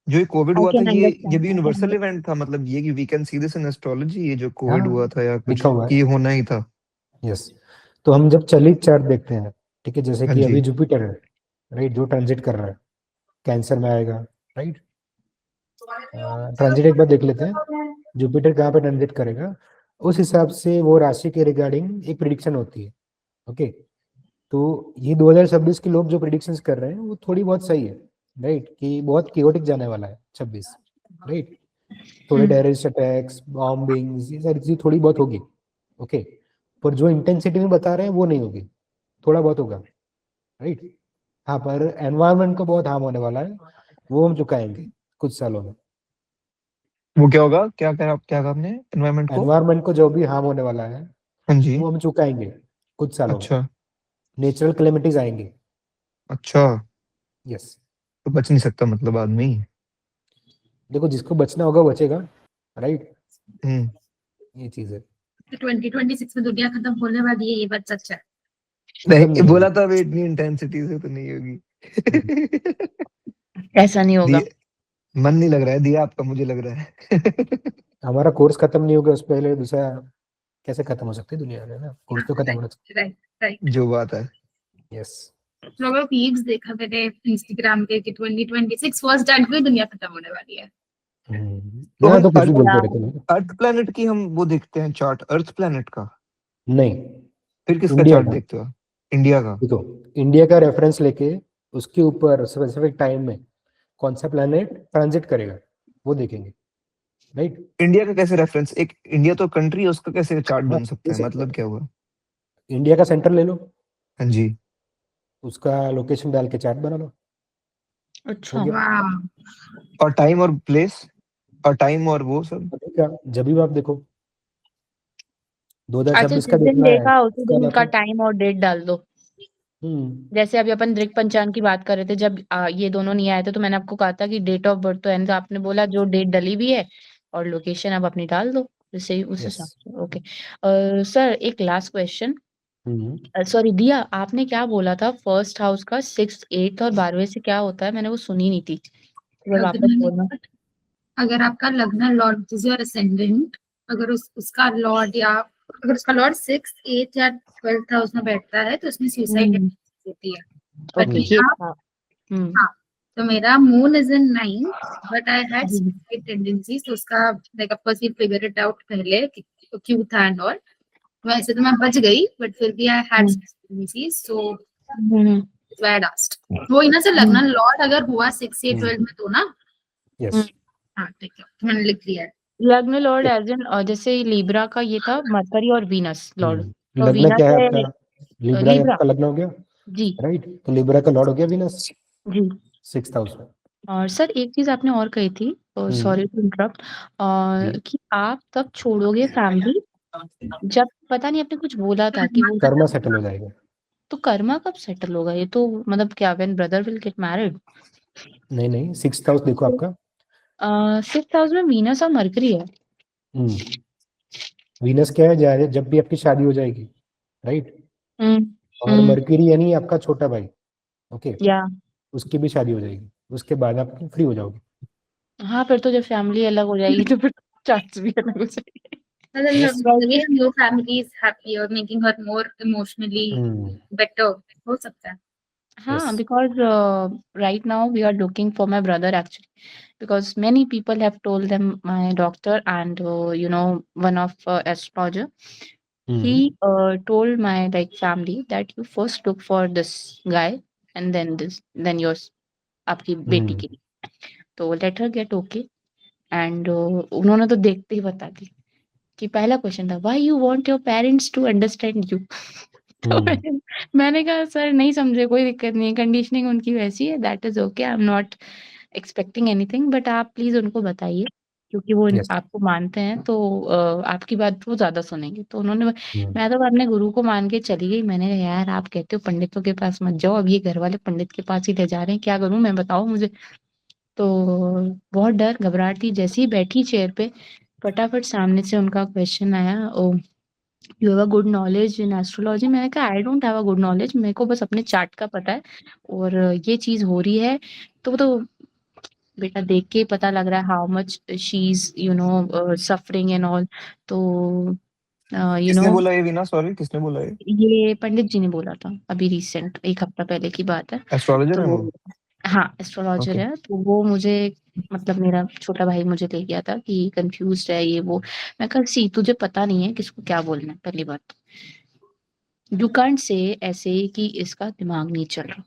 जो ये कोविड आई हुआ था, कैन ये अंडरस्टैंड, भी I can universal understand. Event था, मतलब ये कि we can see this in astrology, ये जो कोविड हुआ हाँ, था या कुछ, लिखा हुआ कि ये है। होना ही था? यस। तो हम जब चलित चार्ट देखते हैं, ठीक है, जैसे हाँ कि जी। अभी जुपिटर है, राइट, जो ट्रांजिट कर रहा है, कैंसर में आएगा, राइट। ट्रांजिट एक बार देख लेते हैं, जुपिटर कहाँ पे ट्रांजिट करेगा, उस हिसाब से वो राशि के रिगार्डिंग एक प्रिडिक्शन होती है। ओके, तो ये 2026 के लोग जो प्रिडिक्शंस कर रहे हैं वो थोड़ी बहुत सही है, राइट, कि बहुत केओटिक जाने वाला है 26, राइट। थोड़े टेररिस्ट अटैक्स, बॉम्बिंग्स, ये सारी चीजें थोड़ी बहुत होगी। ओके, पर जो इंटेंसिटी में बता रहे हैं वो नहीं होगी, थोड़ा बहुत होगा, राइट। हाँ, पर एनवायरनमेंट को बहुत हार्म होने वाला है, वो हम चुकाएंगे कुछ सालों में। वो क्या होगा, क्या कहा आपने, एनवायरनमेंट को? एनवायरनमेंट को जो भी हार्म होने वाला है हाँ जी। वो हम चुकाएंगे कुछ सालों में। अच्छा। नेचुरल कैलेमिटीज आएंगी। अच्छा, यस। तो बच नहीं सकता मतलब आदमी? देखो, जिसको बचना होगा वो बचेगा, राइट, हम्म। ये चीज है। तो 2026 में दुनिया खत्म होने वाली है, ये बात सच है। खत्म नहीं, नहीं बोला होगी। था अभी इतनी इंटेंसिटी से तो नहीं होगी। ऐसा नहीं होगा। दिया, मन नहीं लग रहा है दिया आपका, मुझे लग रहा है। हमारा कोर्स खत्म नहीं होगा, उस पहले दूसरा कैसे खत्म हो सकती है दुनिया में ना, कोर्स तो खत्म राइट, होना राइट, राइट। जो बात है। चाहिए। यस। लोगों को रील्स देखा मैंने इंस्टाग्राम पे कि 2026 फर्स्ट डेट में दुनिया खत्म होने वाली है। तो यहाँ हम तो कुछ भी अर्थ बोलते यार रहते हैं। अर्थ प्लैनेट की हम वो देखते हैं चार्ट, अर्थ प्लैनेट का? नहीं, फिर किसका इंडिया चार्ट का। देखते हो? इंडिया का? देखो, इंडिया का रेफरेंस लेके उसके ऊपर स्पेसिफिक टाइम में कौन सा प्लैनेट ट्रांजिट करेगा वो देखेंगे, राइट। इंडिया का कैसे रेफरेंस, एक इंडिया तो कंट्री है, उसका कैसे चार्ट हाँ, बन सकता ले है, सकते मतलब हैं। क्या हुआ? इंडिया का सेंटर ले लो, हाँ जी। उसका लोकेशन डाल के चार्ट बना लो, हो अच्छा। गया। वाह। और टाइम और प्लेस, और टाइम और वो सब? तो ठीक है, जब भी आप देखो अच्छा, 2026 का जिस दिन देखना है देखा उसी उसका दिन का लाके। टाइम और डेट डाल दो। जैसे अभी अपन दृक पंचांग की बात कर रहे थे, जब ये दोनों नहीं आए थे, तो मैंने आपको कहा था कि डेट ऑफ बर्थ तो है, तो आपने बोला जो डेट डली हुई है और लोकेशन आप अपनी डाल दो, जैसे उस यस। हिसाब से। ओके सर, एक लास्ट क्वेश्चन। सॉरी दिया, आपने क्या बोला था फर्स्ट हाउस का 6th 8th और 12वें से क्या होता है? मैंने वो सुनी नहीं थी। फिर वापस बोलना। लग्न, अगर आपका लग्न लॉर्ड इज योर असेंडेंट, अगर उसका लॉर्ड या अगर उसका लॉर्ड 6, 8 या 12th हाउस में बैठता है तो उसमें सुसाइड हम्म, होती है। ओके, बट ये आप, था। हम्म, हाँ, तो मेरा moon is in 9 but I had जी, सुसाइड टेंडेंसीज, तो उसका like of course we figure it out पहले कि क्यों था एंड ऑल। वैसे तो मैं बच गई बट फिर भी I had hmm, tendencies, so hmm, why I asked. वो इना से हम्म, लग्न लॉर्ड अगर हुआ 6 8 12 में तो ना, यस हम्म। हाँ ठीक है, मैंने लिख लिया है। लग्न लॉर्ड एज इन जैसे लिब्रा का ये था मरकरी और वीनस लॉर्ड, तो लग्न वीनस क्या है है आपका? Libra Libra. आपका लग्न हो गया, जी, राइट? तो लिब्रा का लॉर्ड हो गया वीनस जी। 6th हाउस में। और सर एक चीज आपने और कही थी, सॉरी टू इंटरप्ट, जी, कि आप तब छोड़ोगे फैमिली जब, पता नहीं आपने कुछ बोला था कि वो, कर्मा सेटल हो जाएगा। तो कर्मा कब सेटल होगा? ये तो मतलब क्या, when brother will get married? नहीं नहीं, 6th हाउस देखो आपका। 6th हाउस में वीनस और मरकरी है। वीनस क्या है, जब भी आपकी शादी हो जाएगी, राइट? हम्म, और मरकरी यानी आपका छोटा भाई, ओके, या उसकी भी शादी हो जाएगी, उसके बाद आप फ्री हो जाओगे। हाँ, फिर तो जब फैमिली अलग हो जाएगी तो फिर चांस भी अलग हो जाएंगे। Yes. Making your family is happier, making her more emotionally better, हो सकता है। हाँ, Yes. because right now we are looking for my brother actually, because many people have told them, my doctor and one of astrologer, he told my like family that you first look for this guy and then yours, आपकी बेटी के लिए। तो let her get okay, and उन्होंने तो देखते ही बता दी कि पहला क्वेश्चन था, why you want your parents to understand you? तो मैंने कहा सर नहीं समझे, कोई दिक्कत नहीं है, कंडीशनिंग उनकी वैसी है, that is okay, I am not expecting anything, but आप प्लीज उनको बताइए, क्योंकि वो Yes. आपको मानते हैं, तो आपकी बात वो ज्यादा सुनेंगे। तो उन्होंने, मैं तो अपने गुरु को मान के चली गई। मैंने कहा यार आप कहते हो पंडितों के पास मत जाओ, अब ये घर वाले पंडित के पास ही ले जा रहे हैं, क्या करूं मैं, बताओ मुझे। तो बहुत डर घबराहट थी। जैसे ही बैठी चेयर पे, फटाफट सामने से उनका क्वेश्चन आया, oh you have a good knowledge in astrology. मैंने कहा I don't have a good knowledge, मेरे को बस अपने चार्ट का पता है और ये चीज हो रही है। तो वो तो बेटा देख के ही पता लग रहा है how much she is suffering and all. तो यू किसने नो बोला ये वीना? सॉरी, किसने बोला ये? ये पंडित जी ने बोला था, अभी रिसेंट 1 हफ्ता पहले की बात है। एस्ट्रोलॉजर है तो वो? हाँ, एस्ट्रोलॉजर ओके। है। तो वो मुझे, मतलब मेरा छोटा भाई मुझे ले गया था कि कंफ्यूज है ये वो। मैं कहा सी तुझे पता नहीं है किसको क्या बोलना है, पहली बात। यू कांट से ऐसे कि इसका दिमाग नहीं चल रहा।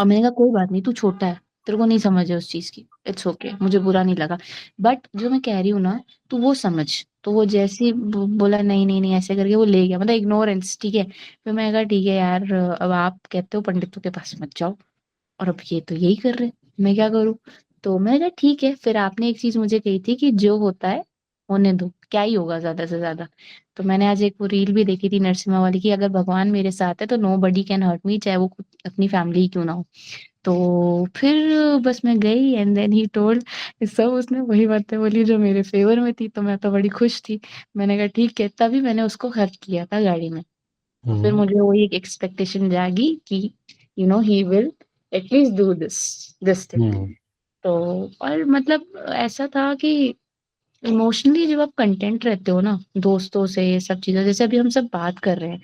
और मैंने कहा कोई बात नहीं, तू छोटा है, तेरे को नहीं समझ है उस चीज की, इट्स ओके, मुझे बुरा नहीं लगा। बट जो मैं कह रही हूँ ना, तू वो समझ। तो वो जैसे ही बोला नहीं नहीं नहीं ऐसे करके वो ले गया, मतलब इग्नोरेंस, ठीक है। फिर मैं कहा ठीक है यार, अब आप कहते हो पंडितों के पास मत जाओ, और अब ये तो यही कर रहे हैं, मैं क्या करूँ। तो मैंने कहा ठीक है। फिर आपने एक चीज मुझे कही थी कि जो होता है होने दो, क्या ही होगा ज्यादा से ज्यादा। तो मैंने आज एक वो रील भी देखी थी नरसिम्हा वाली की, अगर भगवान मेरे साथ है तो nobody can hurt me, चाहे वो अपनी फैमिली ही क्यों ना हो। तो फिर बस मैं गई एंड देन ही टोल्ड सब, उसने वही बातें बोली जो मेरे फेवर में थी, तो मैं तो बड़ी खुश थी। मैंने कहा ठीक है, तभी मैंने उसको खर्च किया था गाड़ी में। तो फिर मुझे वही एक एक्सपेक्टेशन जागी कि he will at least do this thing. तो और मतलब ऐसा था कि इमोशनली जब आप कंटेंट रहते हो ना दोस्तों से, ये सब चीजें, जैसे अभी हम सब बात कर रहे हैं,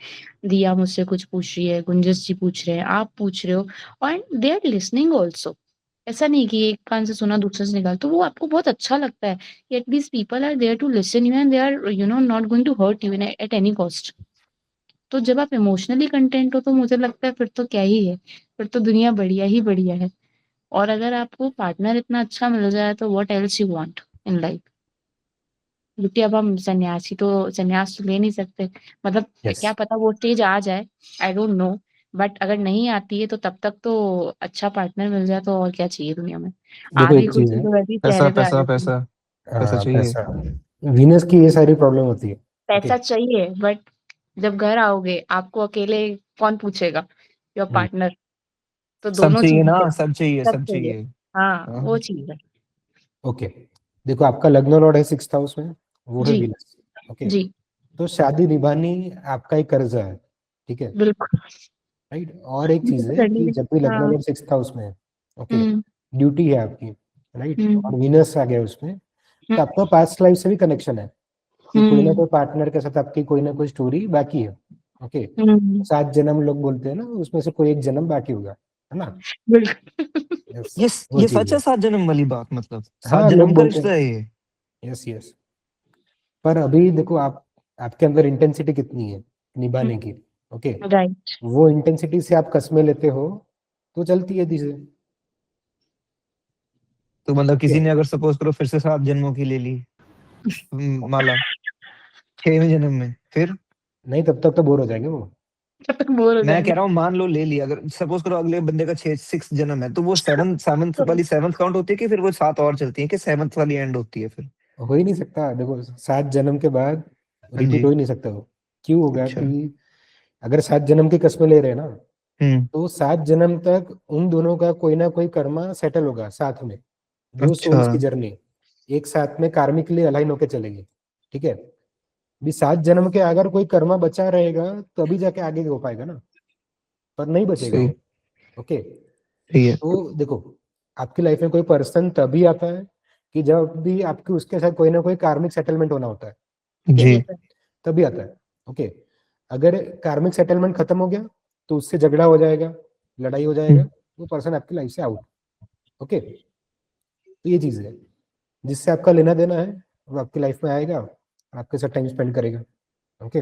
दिया मुझसे कुछ पूछ रही है, गुंजस जी पूछ रहे हैं, आप पूछ रहे हो, और दे आर लिसनिंग ऑल्सो। ऐसा नहीं कि एक कान से सुना दूसरे से निकाल, तो वो आपको बहुत अच्छा लगता है कि at least people are there to listen you and they are not going to hurt you at any cost. तो जब आप इमोशनली कंटेंट हो तो मुझे लगता है फिर तो क्या ही है, फिर तो दुनिया बढ़िया ही बढ़िया है। और अगर आपको पार्टनर इतना अच्छा मिल जाए तो what else you want in life. क्योंकि अब हम संन्यास तो ले नहीं सकते, मतलब यस। क्या पता वो स्टेज आ जाए, आई डोंट नो। बट अगर नहीं आती है तो तब तक तो अच्छा पार्टनर मिल जाए तो और क्या चाहिए दुनिया में। देखो आधी एक चीज खुशी है, तो वैसे ही पैसा चेहरे पे आ पैसा जाती है। पैसा। पैसा चाहिए। पैसा, वीनस की ये सारी प्रॉब्लम होती है। पैसा ओके। चाहिए, बट जब घर आओगे आपको अकेले कौन पूछेगा योर पार्टनर। तो सब दोनों चाहिए ना, चीजें, सब चाहिए, सब सब चाहिए। चाहिए। हाँ, हाँ। वो चीज है। ओके, देखो आपका लग्न लॉर्ड है 6th हाउस में, वो है जी, वीनस। ओके, जी, तो शादी निभानी आपका एक कर्जा है, ठीक है, बिल्कुल। राइट? और एक ये चीज तो है करनी कि है। जब भी लग्न हाँ, लॉर्ड 6th हाउस में है, ओके, हम्म, ड्यूटी है आपकी, राइट, हम्म। और वीनस आ गया उसमें, तो आपका पास्ट लाइफ से भी कनेक्शन है कि कोई ना कोई पार्टनर के साथ आपकी कोई ना कोई स्टोरी बाकी है। ओके, 7 जन्म लोग बोलते हैं ना, उसमें से कोई एक जन्म बाकी होगा, है ना? बिल्कुल। यस, यस, वो ये चीज सच है है। 7 जन्म वाली बात, मतलब 7 हाँ, जन्म लोग का बोलते रिश्ता हैं। है ये। यस यस, पर अभी देखो आप, आपके अंदर इंटेंसिटी कितनी है निभाने की। Okay, right. वो इंटेंसिटी से आप कसमें लेते हो तो चलती है चीजें। तो मतलब ठीक किसी है? ने अगर सपोज करो फिर से 7 जन्मों की ले ली माला 6वें जन्म में, फिर नहीं, तब तक तो बोर हो जाएंगे वो। जब तक बोर हो मैं कह जाएंगे। रहा हूँ मान लो ले लिया, अगर सपोज करो अगले बंदे का 6 जन्म है, तो वो 7 वाली 7th काउंट होती है कि फिर वो 7 और चलती है कि 7th वाली एंड होती है फिर? हो ही नहीं सकता, देखो 7 जन्म के बाद हाँ रिपीट जी। हो ही नहीं सकता वो। क्यों होगा अच्छा। कि अगर 7 जन्म की कस्में ले रहे हैं ना, हम्म। तो 7 जन्म तक उन दोनों का कोई ना कोई कर्मा सेटल होगा साथ में। जो अच्छा। सोल्स की जर्नी एक साथ में कार्मिकली अलाइन होके चलेगी। ठीक है, भी 7 जन्म के अगर कोई कर्मा बचा रहेगा तभी जाके आगे हो पाएगा ना, पर नहीं बचेगा सही। वो। ओके, सही है। तो देखो, आपकी लाइफ में कोई पर्सन तभी आता है कि जब भी आपके उसके साथ कोई ना कोई कार्मिक सेटलमेंट होना होता है। ठीक है, जी। तभी आता है। ओके, अगर कार्मिक सेटलमेंट खत्म हो गया तो उससे झगड़ा हो जाएगा, लड़ाई हो जाएगा, वो पर्सन आपकी लाइफ से आउट। ओके, तो ये चीज है, जिससे आपका लेना देना है वो आपकी लाइफ में आएगा, आपके साथ टाइम स्पेंड करेगा। ओके,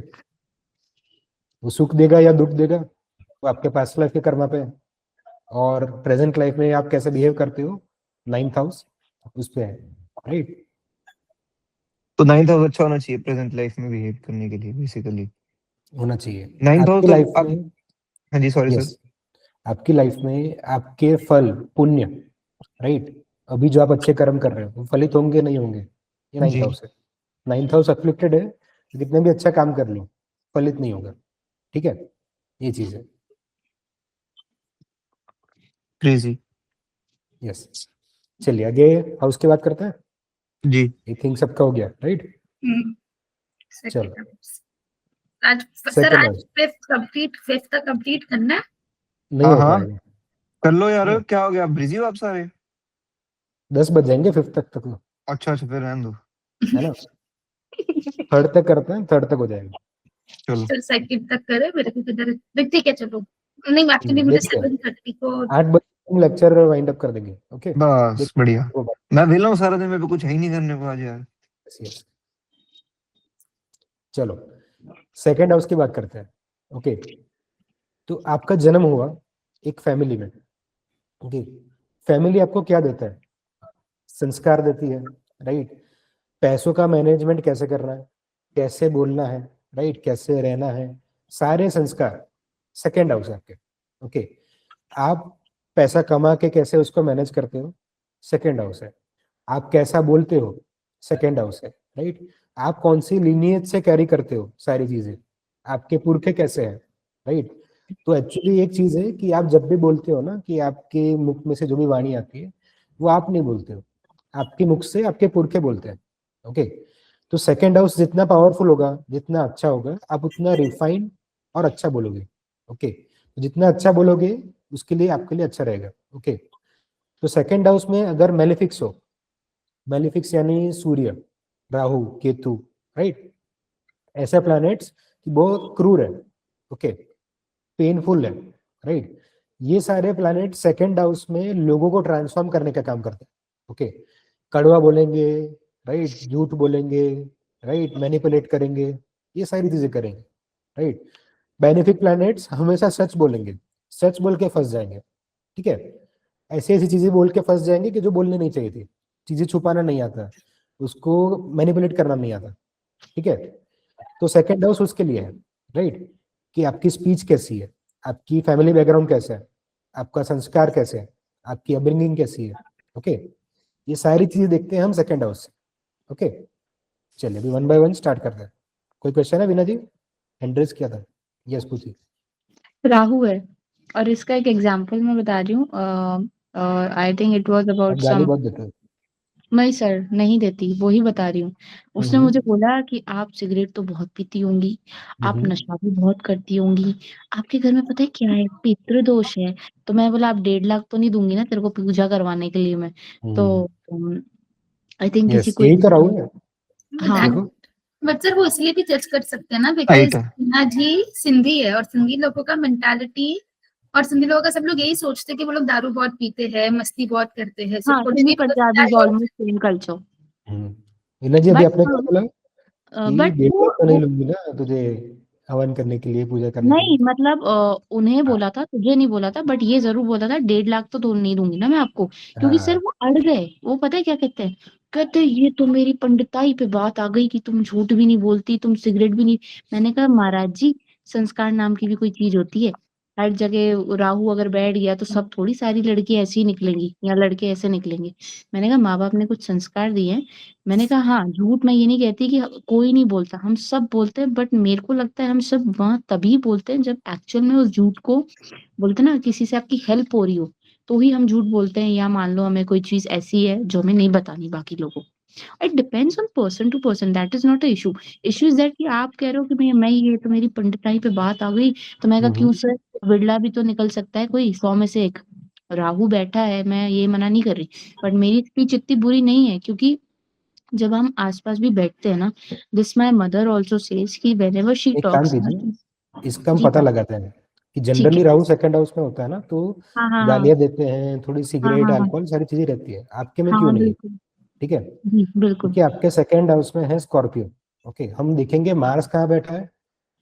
वो सुख देगा या दुख देगा वो आपके पास्ट लाइफ के कर्मा पे है, और प्रेजेंट लाइफ में आप कैसे बिहेव करते हो 9th हाउस उस पे है, राइट? तो 9th हाउस अच्छा होना चाहिए प्रेजेंट लाइफ में बिहेव करने के लिए बेसिकली। होना चाहिए 9th हाउस आपकी तो लाइफ अब, में। हाँ जी सॉरी सर। यस, आपकी लाइफ में आपके फल पुण्य, राइट, अभी जो आप अच्छे कर्म कर रहे हो वो फलित होंगे नहीं होंगे, ये 9th जी। हाउस है। 9th हाउस अफ्लिक्टेड है, कितने भी अच्छा काम कर लो फलित नहीं होगा। ठीक है, ये चीज है। क्रेजी। यस, चलिए आगे हाउस की बात करते हैं। जी। आई थिंक सबका हो गया, राइट? सेकंड चलो, आज सर सेकंड आज हाउस फिफ्थ तक कंप्लीट करना है। नहीं हाँ हो हाँ, पाएगा। कर लो यार, ठीक है, क्या हो गया, बिजी हो आप सारे? 10 बज जाएंगे 5th तक तो, अच्छा अच्छा, फिर रहने दो। है ना? 3rd तक करते हैं, 3rd तक हो जाएगा। चलो। सर सेकंड तक करे, मेरे को किधर ठीक है चलो। नहीं एक्चुअली मुझे देखते हैं 7:30 को 8 बजे हम लेक्चर वाइंड अप कर देंगे। ओके, बस बढ़िया। वो बात। मैं वेला हूँ सारा दिन, मेरे को कुछ है ही नहीं करने को आज यार। yes। चलो, सेकंड हाउस की बात करते हैं। ओके, तो आपका जन्म हुआ एक फैमिली में। ओके, फैमिली आपको क्या देता है? संस्कार देती है, राइट? पैसों का मैनेजमेंट कैसे करना है, कैसे बोलना है, राइट, कैसे रहना है, सारे संस्कार सेकंड हाउस है आपके। ओके, आप पैसा कमा के कैसे उसको मैनेज करते हो, सेकंड हाउस है। आप कैसा बोलते हो, सेकंड हाउस है, राइट? आप कौन सी लीनियज से कैरी करते हो सारी चीजें, आपके पुरखे कैसे हैं, राइट? तो एक्चुअली एक चीज है कि आप जब भी बोलते हो ना कि आपके मुख में से जो भी वाणी आती है वो आप नहीं बोलते हो, आपके मुख से आपके पुरखे बोलते हैं। ओके, तो सेकंड हाउस जितना पावरफुल होगा, जितना अच्छा होगा, आप उतना रिफाइंड और अच्छा बोलोगे। ओके, तो जितना अच्छा बोलोगे उसके लिए आपके लिए अच्छा रहेगा। ओके, तो सेकंड हाउस में अगर मेलिफिक्स हो, मेलिफिक्स यानी सूर्य, राहु, केतु, राइट, ऐसे प्लैनेट्स बहुत क्रूर है, ओके, पेनफुल है, राइट, ये सारे प्लैनेट सेकंड हाउस में लोगों को ट्रांसफॉर्म करने का काम करते हैं। ओके, कड़वा बोलेंगे, राइट, झूठ बोलेंगे, राइट, मैनिपुलेट करेंगे, ये सारी चीजें करेंगे, राइट। बेनिफिक प्लैनेट्स हमेशा सच बोलेंगे, सच बोल के फंस जाएंगे। ठीक है, ऐसी ऐसी चीजें बोल के फंस जाएंगे कि जो बोलने नहीं चाहिए थी, चीजें छुपाना नहीं आता, उसको मैनिपुलेट करना नहीं आता। ठीक है, तो सेकंड हाउस उसके लिए है, राइट, कि आपकी स्पीच कैसी है, आपकी फैमिली बैकग्राउंड कैसा है, आपका संस्कार कैसे है, आपकी अपब्रिंगिंग कैसी है। ओके, ये सारी चीजें देखते हैं हम सेकंड हाउस से। ओके, चलिए अभी 1 बाय 1 स्टार्ट करते हैं। कोई क्वेश्चन है विना जी? हैंड रेज किया था। यस, पूछिए। राहु है, और इसका एक एग्जांपल मैं बता रही हूँ। आई थिंक इट वाज आप अबाउट गाली सम बहुत देते हो। नहीं सर, नहीं देती, वो ही बता रही हूँ। उसने मुझे हम्म, बोला कि आप सिगरेट तो बहुत पीती होंगी, आप हम्म, नशा भी बहुत करती होंगी, आपके घर में पता है क्या है, पितृदोष है। तो मैं बोला आप 1.5 लाख तो नहीं दूंगी ना तेरे को पूजा करवाने के लिए मैं। तो आई थिंक किसी यस, को यही तो राहुल है। हाँ दैट देखो, बट सर वो इसलिए भी जज कर सकते हैं ना राइट बिकॉज है। ना जी सिंधी है और सिंधी लोगों का मेंटालिटी और सिंधी लोगों का सब लोग यही सोचते हैं कि वो लोग दारू बहुत पीते हैं, मस्ती बहुत करते हैं, सो हाँ, थोड़ी सिंधी सी Punjabi is almost same culture. इन्हें जी अभी बट आपने क्या हाँ, बोला कि बट 1.5 लाख तो नहीं लूंगी ना तुझे हवन करने के लिए, पूजा करने के नहीं लिए। मतलब उन्हें हाँ, बोला था, तुझे नहीं बोला था, बट ये जरूर बोला था 1.5 लाख तो नहीं दूंगी ना मैं आपको। क्योंकि सर हाँ, वो अड़ गए, वो पता है क्या कहते हैं, कहते हैं, ये तो मेरी पंडिताई पे बात आ गई कि तुम झूठ भी नहीं बोलती, तुम सिगरेट भी नहीं। मैंने कहा महाराज जी, संस्कार नाम की भी कोई चीज होती है। हर जगह राहु अगर बैठ गया तो सब थोड़ी सारी लड़की ऐसी ही निकलेंगी या लड़के ऐसे निकलेंगे। मैंने कहा माँ बाप ने कुछ संस्कार दिए हैं। मैंने कहा हाँ, झूठ मैं ये नहीं कहती कि कोई नहीं बोलता, हम सब बोलते हैं, बट मेरे को लगता है हम सब वहां तभी बोलते हैं जब एक्चुअल में उस झूठ को बोलते हैं ना, किसी से आपकी हेल्प हो रही हो, तो ही हम झूठ बोलते हैं। या मान लो हमें कोई चीज ऐसी है जो हमें नहीं बतानी बाकी लोगों को। It depends on person to person, that is not a issue. Issue is that कि आप कह रहे हो कि मैं ये तो मेरी पंडिताई पे बात आ गई। तो मैं कहा हम्म, क्यों सर, विरला भी तो निकल सकता है कोई 100 में से एक। राहु बैठा है, मैं ये मना नहीं कर रही, बट मेरी स्पीच इतनी बुरी नहीं है, क्योंकि जब हम आसपास भी बैठते हैं ना, this my mother also says कि व्हेनेवर शी एक काम टॉक्स ना। कीजिए, इसका हम जी पता सर। लगाते हैं कि ठीक जनरली है। राहु सेकंड हाउस में होता है ना, तो हाँ हाँ हाँ। गालियां देते हैं, थोड़ी हाँ सिगरेट हाँ हाँ। अल्कोहल सारी चीजें रहती है, आपके में क्यों हाँ नहीं है? बिल्कुल। ठीक है, जी बिल्कुल। क्योंकि आपके सेकंड हाउस में है स्कॉर्पियो। ओके, हम देखेंगे मार्स कहाँ बैठा है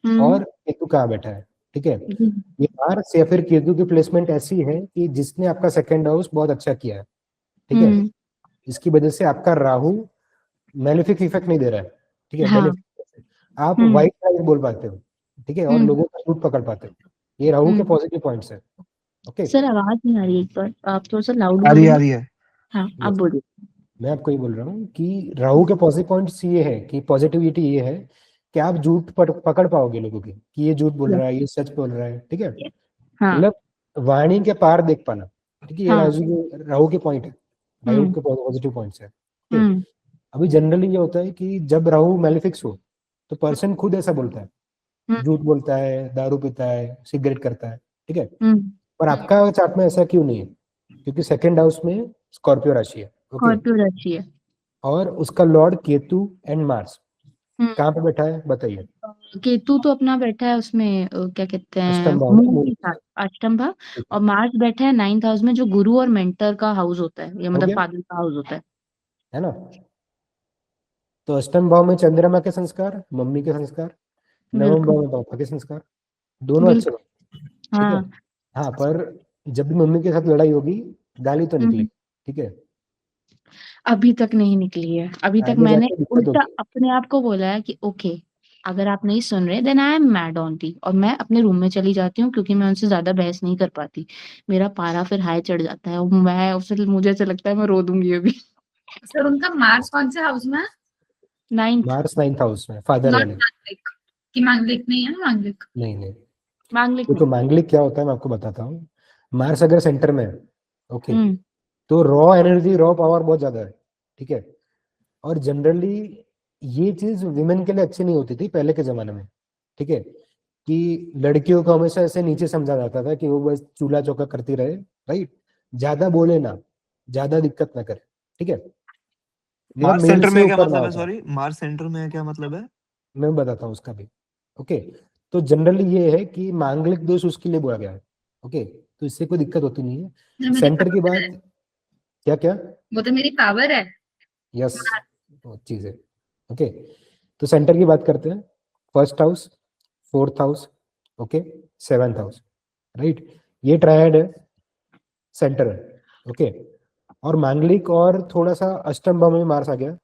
हम्म। और केतु कहाँ बैठा है। ठीक है, जी। ये मार्स या फिर केतु की प्लेसमेंट ऐसी है कि जिसने आपका सेकंड हाउस बहुत अच्छा किया है। ठीक है, हम्म। इसकी वजह से आपका राहु मेलेफिक इफेक्ट नहीं दे रहा है। ठीक है, हाँ। बेनिफिट, आप हम्म। वाइट लाइट बोल पाते हो। ठीक है, और हम्म। लोगों का झूठ पकड़ पाते हो। ये राहु के हम्म। पॉजिटिव पॉइंट्स है। ओके, सर आवाज नहीं आ रही, एक बार आप थोड़ा सा लाउड आ रही है, आ बोलेंगे। रही है। हाँ आप यस, बोलिए। मैं आपको ये बोल रहा हूँ कि राहु के पॉजिटिव पॉइंट्स ये है कि पॉजिटिविटी ये है कि आप झूठ पकड़ पाओगे लोगों की कि ये झूठ बोल यस। रहा है, ये सच बोल रहा है। ठीक है, यस। हाँ। मतलब वाणी के पार देख पाना। ठीक है, ये हाँ। राहु के पॉइंट है, राहु हम्म। के पॉजिटिव पॉइंट्स है। ठीक, हम्म। अभी जनरली ये होता है कि जब राहु मैलिफिक्स हो तो पर्सन खुद ऐसा बोलता है, हम्म। झूठ बोलता है, दारू पीता है, सिगरेट करता है। ठीक है, हम्म। पर आपका चार्ट में ऐसा क्यों नहीं है? क्योंकि सेकंड हाउस में स्कॉर्पियो राशि है। ओके, स्कॉर्पियो राशि है। और उसका लॉर्ड केतु एंड मार्स हम्म। कहाँ पे बैठा है बताइए? केतु तो अपना बैठा है उसमें, क्या कहते हैं, अष्टम भाव में, मून मून के के साथ, साथ। अष्टम भाव। ठीक है, और मार्स बैठा है 9th हाउस में, जो गुरु और मेंटर का हाउस होता है, या हो मतलब गया, फादर का हाउस होता है। है ना? तो अष्टम भाव में चंद्रमा के संस्कार, मम्मी के संस्कार, नवम बिल्कुल। भाव में पापा के संस्कार, दोनों अच्छे बिल्कुल। होंगे। ठीक है, हाँ। हाँ, पर जब भी मम्मी के साथ लड़ाई होगी, गाली तो निकलेगी। हम्म। ठीक है, अभी तक नहीं निकली है, अभी तक आगे मैंने जाके दिक्कत उल्टा होगी। अपने आप को बोला है कि ओके, अगर आप नहीं सुन रहे then I am mad on T, और मैं अपने रूम में चली जाती हूँ, क्योंकि मैं उनसे ज्यादा बहस नहीं कर पाती। मेरा पारा फिर हाई चढ़ जाता है, और मैं उससे, मुझे ऐसा लगता है मैं रो दूंगी अभी। सर उनका मार्स कौन से हाउस में है? 9th। मार्स 9th हाउस में, फादर नॉट यानी। मांगलिक, कि मांगलिक नहीं है ना मांगलिक। नहीं नहीं, मांगलिक देखो नहीं। मांगलिक क्या होता है मैं आपको बताता हूँ। मार्स अगर सेंटर में है, ओके, हम्म। तो रॉ एनर्जी, रॉ पावर बहुत ज्यादा है। ठीक है, और जनरली ये चीज विमेन के लिए अच्छी नहीं होती थी पहले के जमाने में। ठीक है, कि लड़कियों को हमेशा ऐसे नीचे समझा जाता था कि वो बस चूल्हा चौका करती रहे। राइट, ज्यादा बोले ना, ज्यादा दिक्कत ना करे। ठीक है, या मार्स मेल सेंटर से में क्या ऊपर ना मतलब हो है? पाए। सॉरी, मार्स सेंटर में क्या मतलब है? मैं बताता हूँ उसका भी। ओके, तो जनरली ये है कि मांगलिक दोष उसके लिए बोला गया है। ओके, तो इससे कोई दिक्कत होती नहीं है। जो मेरी सेंटर की पावर बात, है, क्या क्या? वो तो मेरी पावर है। यस, वो चीज है। ओके, तो सेंटर की बात करते हैं। First house, fourth house, okay, seventh house. Right, ये ट्रायड है, सेंटर है। ओके, और मांगलिक और थोड़ा सा अष्टम भाव में मार्स आ गया,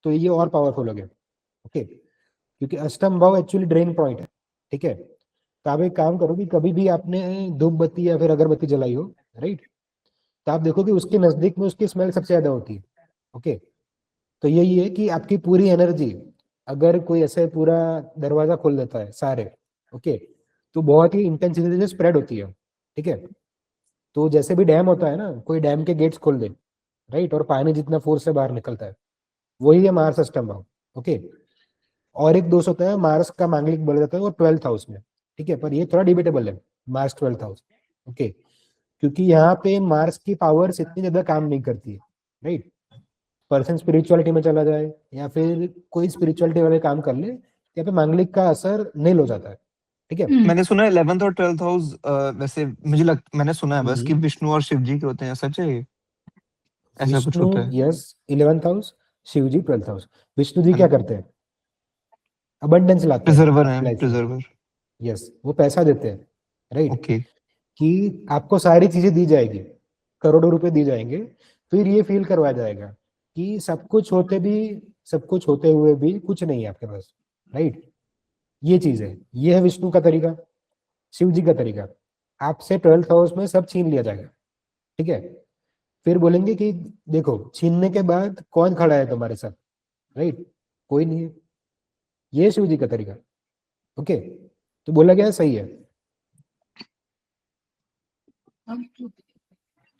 तो ये और पावरफुल हो गया। ओके, क्योंकि अष्टम भाव एक्चुअली ड्रेन पॉइंट है। ठीक है, तो आप एक काम करो कि कभी भी आपने धूप बत्ती या फिर अगरबत्ती जलाई हो, राइट, तो आप देखो कि उसके नजदीक में उसकी स्मेल सबसे ज्यादा होती है। ओके, तो यही है कि आपकी पूरी एनर्जी, अगर कोई ऐसे पूरा दरवाजा खोल देता है सारे, ओके, तो बहुत ही इंटेंसिटी से स्प्रेड होती है। ठीक है, तो जैसे भी डैम होता है ना, कोई डैम के गेट्स खोल दे, राइट, और पानी जितना फोर्स से बाहर निकलता है, वही है मार्स अष्टम भाव। ओके, और एक दोष होता है मार्स का मांगलिक बोला जाता है, वो 12th हाउस में, ठीक है, पर ये थोड़ा डिबेटेबल है, मार्स 12th हाउस। ओके, क्योंकि यहाँ पे मार्स की पावर्स इतनी ज्यादा काम नहीं करती है, राइट। पर्सन स्पिरिचुअलिटी में चला जाए या फिर कोई स्पिरिचुअलिटी वाले काम कर ले, यहाँ पे मांगलिक का असर नील हो जाता है, ठीक है। मैंने सुना है 11th और 12th हाउस, वैसे मैंने सुना है बस कि विष्णु और शिव जी के होते हैं, सच है ये? ऐसा कुछ विष्णु, होता है? यस, 11th हाउस, शिव जी 12th हाउस। विष्णु जी क्या करते हैं? अबंडेंस लाते हैं प्रिजर्वर है, लाइफ में, प्रिजर्वर। यस, वो पैसा देते हैं, राइट, ओके, कि आपको सारी चीजें दी जाएगी, करोड़ों रुपए दी जाएंगे, फिर ये फील करवाया जाएगा कि सब कुछ होते हुए भी कुछ नहीं है आपके पास, राइट। ये चीज है, ये है विष्णु का तरीका। शिव जी का तरीका, आपसे 12th हाउस में सब छीन लिया जाएगा, ठीक है, फिर बोलेंगे कि देखो छीनने के बाद कौन खड़ा है तुम्हारे साथ, राइट, कोई नहीं है। ये शिव जी का तरीका। ओके, तो बोला गया सही है।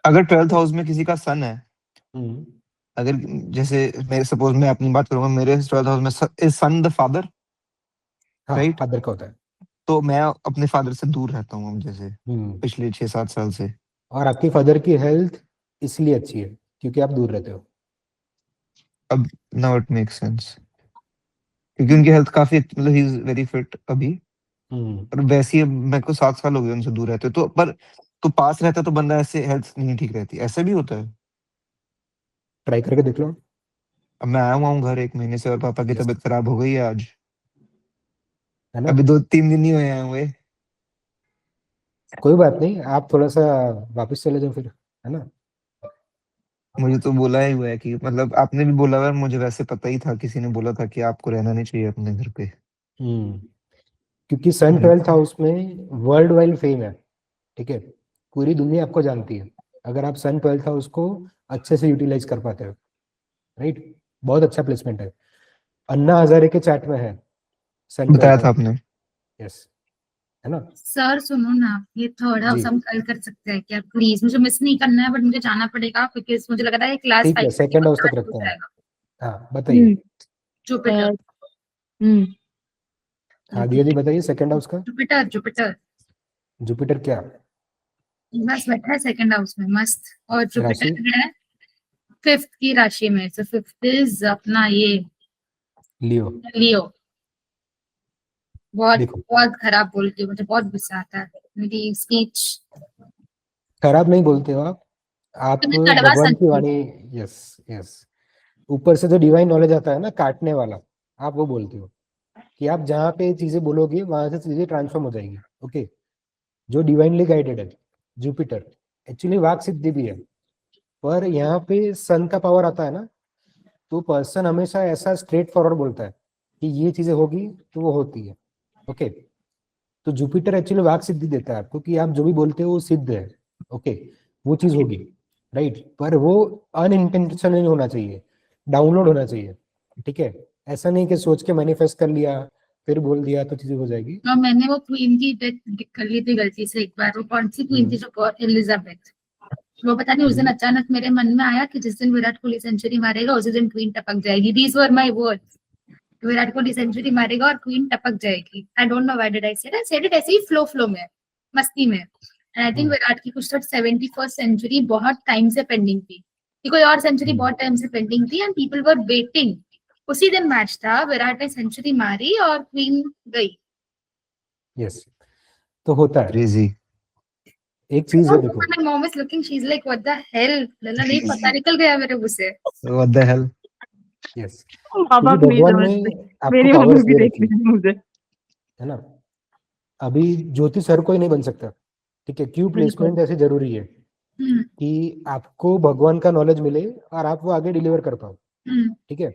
अगर 12th हाउस में किसी का सन है, हम्म, अगर जैसे मैं सपोज मैं अपनी बात करूंगा, मेरे 12th हाउस में इज सन द फादर, हाँ, राइट, फादर का होता है। तो मैं अपने फादर से दूर रहता हूँ अब, जैसे हम्म, पिछले 6-7 साल से। और आपकी फादर की हेल्थ इसलिए अच्छी है क्योंकि आप दूर रहते हो। अब नाउ इट मेक्स सेंस, क्योंकि उनकी हेल्थ काफी, मतलब ही इज वेरी फिट अभी, हम्म, और वैसे ही मेरे को 7 साल हो गए उनसे दूर रहते, तो पर तो पास रहता तो बंदा ऐसे हेल्थ नहीं ठीक रहती, ऐसा भी होता है? ट्राई करके देख लो। अब मैं आया हुआ हूँ घर 1 महीने से, और पापा की यस, तबीयत खराब हो गई है आज, है ना, अभी 2-3 दिन ही हुए हैं हुए। कोई बात नहीं, आप थोड़ा सा वापस चले जाओ फिर, है ना। मुझे तो बोला ही हुआ है कि, मतलब आपने भी बोला हुआ है, मुझे वैसे पता ही था, किसी ने बोला था कि आपको रहना नहीं चाहिए अपने घर पे। हम्म, क्योंकि सन अरे 12th हाउस में वर्ल्ड वाइड फेम है, ठीक है, पूरी दुनिया आपको जानती है अगर आप सन 12th हाउस को अच्छे से यूटिलाइज कर पाते हो, राइट। बहुत अच्छा प्लेसमेंट है, अन्ना हजारे के चार्ट में है सन बताया 12th था हाउस, आपने। यस, है ना। सर सुनो ना, ये थर्ड जी, हाउस हम कल कर सकते हैं क्या प्लीज? मुझे मिस नहीं करना है, बट मुझे जाना पड़ेगा बिकॉज मुझे लग रहा है क्लास ठीक है, 5 सेकंड हाउस तक हो रखते हैं। जाएगा। हाँ, बताइए। जुपिटर, अ, हम्म हाँ, दिया जी, बताइए सेकंड हाउस का। जुपिटर, जुपिटर जुपिटर क्या बस बैठा है सेकंड हाउस में मस्त, और राशि? जुपिटर है 5th की राशि में, सो 5th इज अपना ये लियो। लियो। बहुत देखो, बहुत खराब बोलती हूँ, मुझे बहुत गुस्सा आता है मेरी स्पीच। खराब नहीं बोलते हो आप तुम्हें कड़वा भगवान की संकेत। वाणी, यस, यस, ऊपर से जो डिवाइन नॉलेज आता है ना काटने वाला, आप वो बोलते हो कि आप जहाँ पे चीजें बोलोगे वहां से चीजें ट्रांसफॉर्म हो जाएगी। ओके, जो डिवाइनली गाइडेड है जुपिटर, एक्चुअली वाक सिद्धि भी है, पर यहाँ पे सन का पावर आता है ना, तो पर्सन हमेशा ऐसा स्ट्रेट फॉरवर्ड बोलता है कि ये चीजें होगी तो वो होती है। ओके, तो जुपिटर एक्चुअली वाक सिद्धि देता है आपको कि आप जो भी बोलते हो वो सिद्ध है। ओके, वो चीज होगी, राइट, पर वो अनइंटेंशनल होना चाहिए, डाउनलोड होना चाहिए, ठीक है। ऐसा नहीं कि सोच के मैनिफेस्ट कर लिया फिर बोल दिया तो चीजें हो जाएगी। और मैंने वो क्वीन की डेथ कर ली थी गलती से एक बार, वो कौन सी क्वीन थी जो एलिजाबेथ, वो पता नहीं उस दिन हम्म, अचानक मेरे मन में आया कि जिस दिन विराट कोहली सेंचुरी मारेगा उसी दिन क्वीन टपक जाएगी। These were my words, Virat Kohli century मारेगा और क्वीन टपक जाएगी। I don't know why did I said it ऐसे ही फ्लो में, मस्ती में। And I think hmm, Virat की कुछ तो 71st सेंचुरी बहुत टाइम से पेंडिंग थी, कि कोई और सेंचुरी बहुत टाइम से पेंडिंग थी एंड पीपल वर वेटिंग। उसी दिन मैच था, विराट ने सेंचुरी मारी और क्वीन गई। यस, तो होता है। क्रेजी। एक चीज है देखो, My mom is looking, she's like, what the hell? लला नहीं पता, निकल गया मेरे मुंह से। What the hell. यस, आप क्योंकि नहीं भगवान ने समझते, आपको मेरी मम्मी पावर्स भी दे देख रखी रही थी मुझे। है ना। अभी ज्योतिष हर कोई नहीं बन सकता, ठीक है, क्यों बिल्कुल। प्लेसमेंट ऐसी जरूरी है कि आपको भगवान का नॉलेज मिले और आप वो आगे डिलीवर कर पाओ, ठीक है।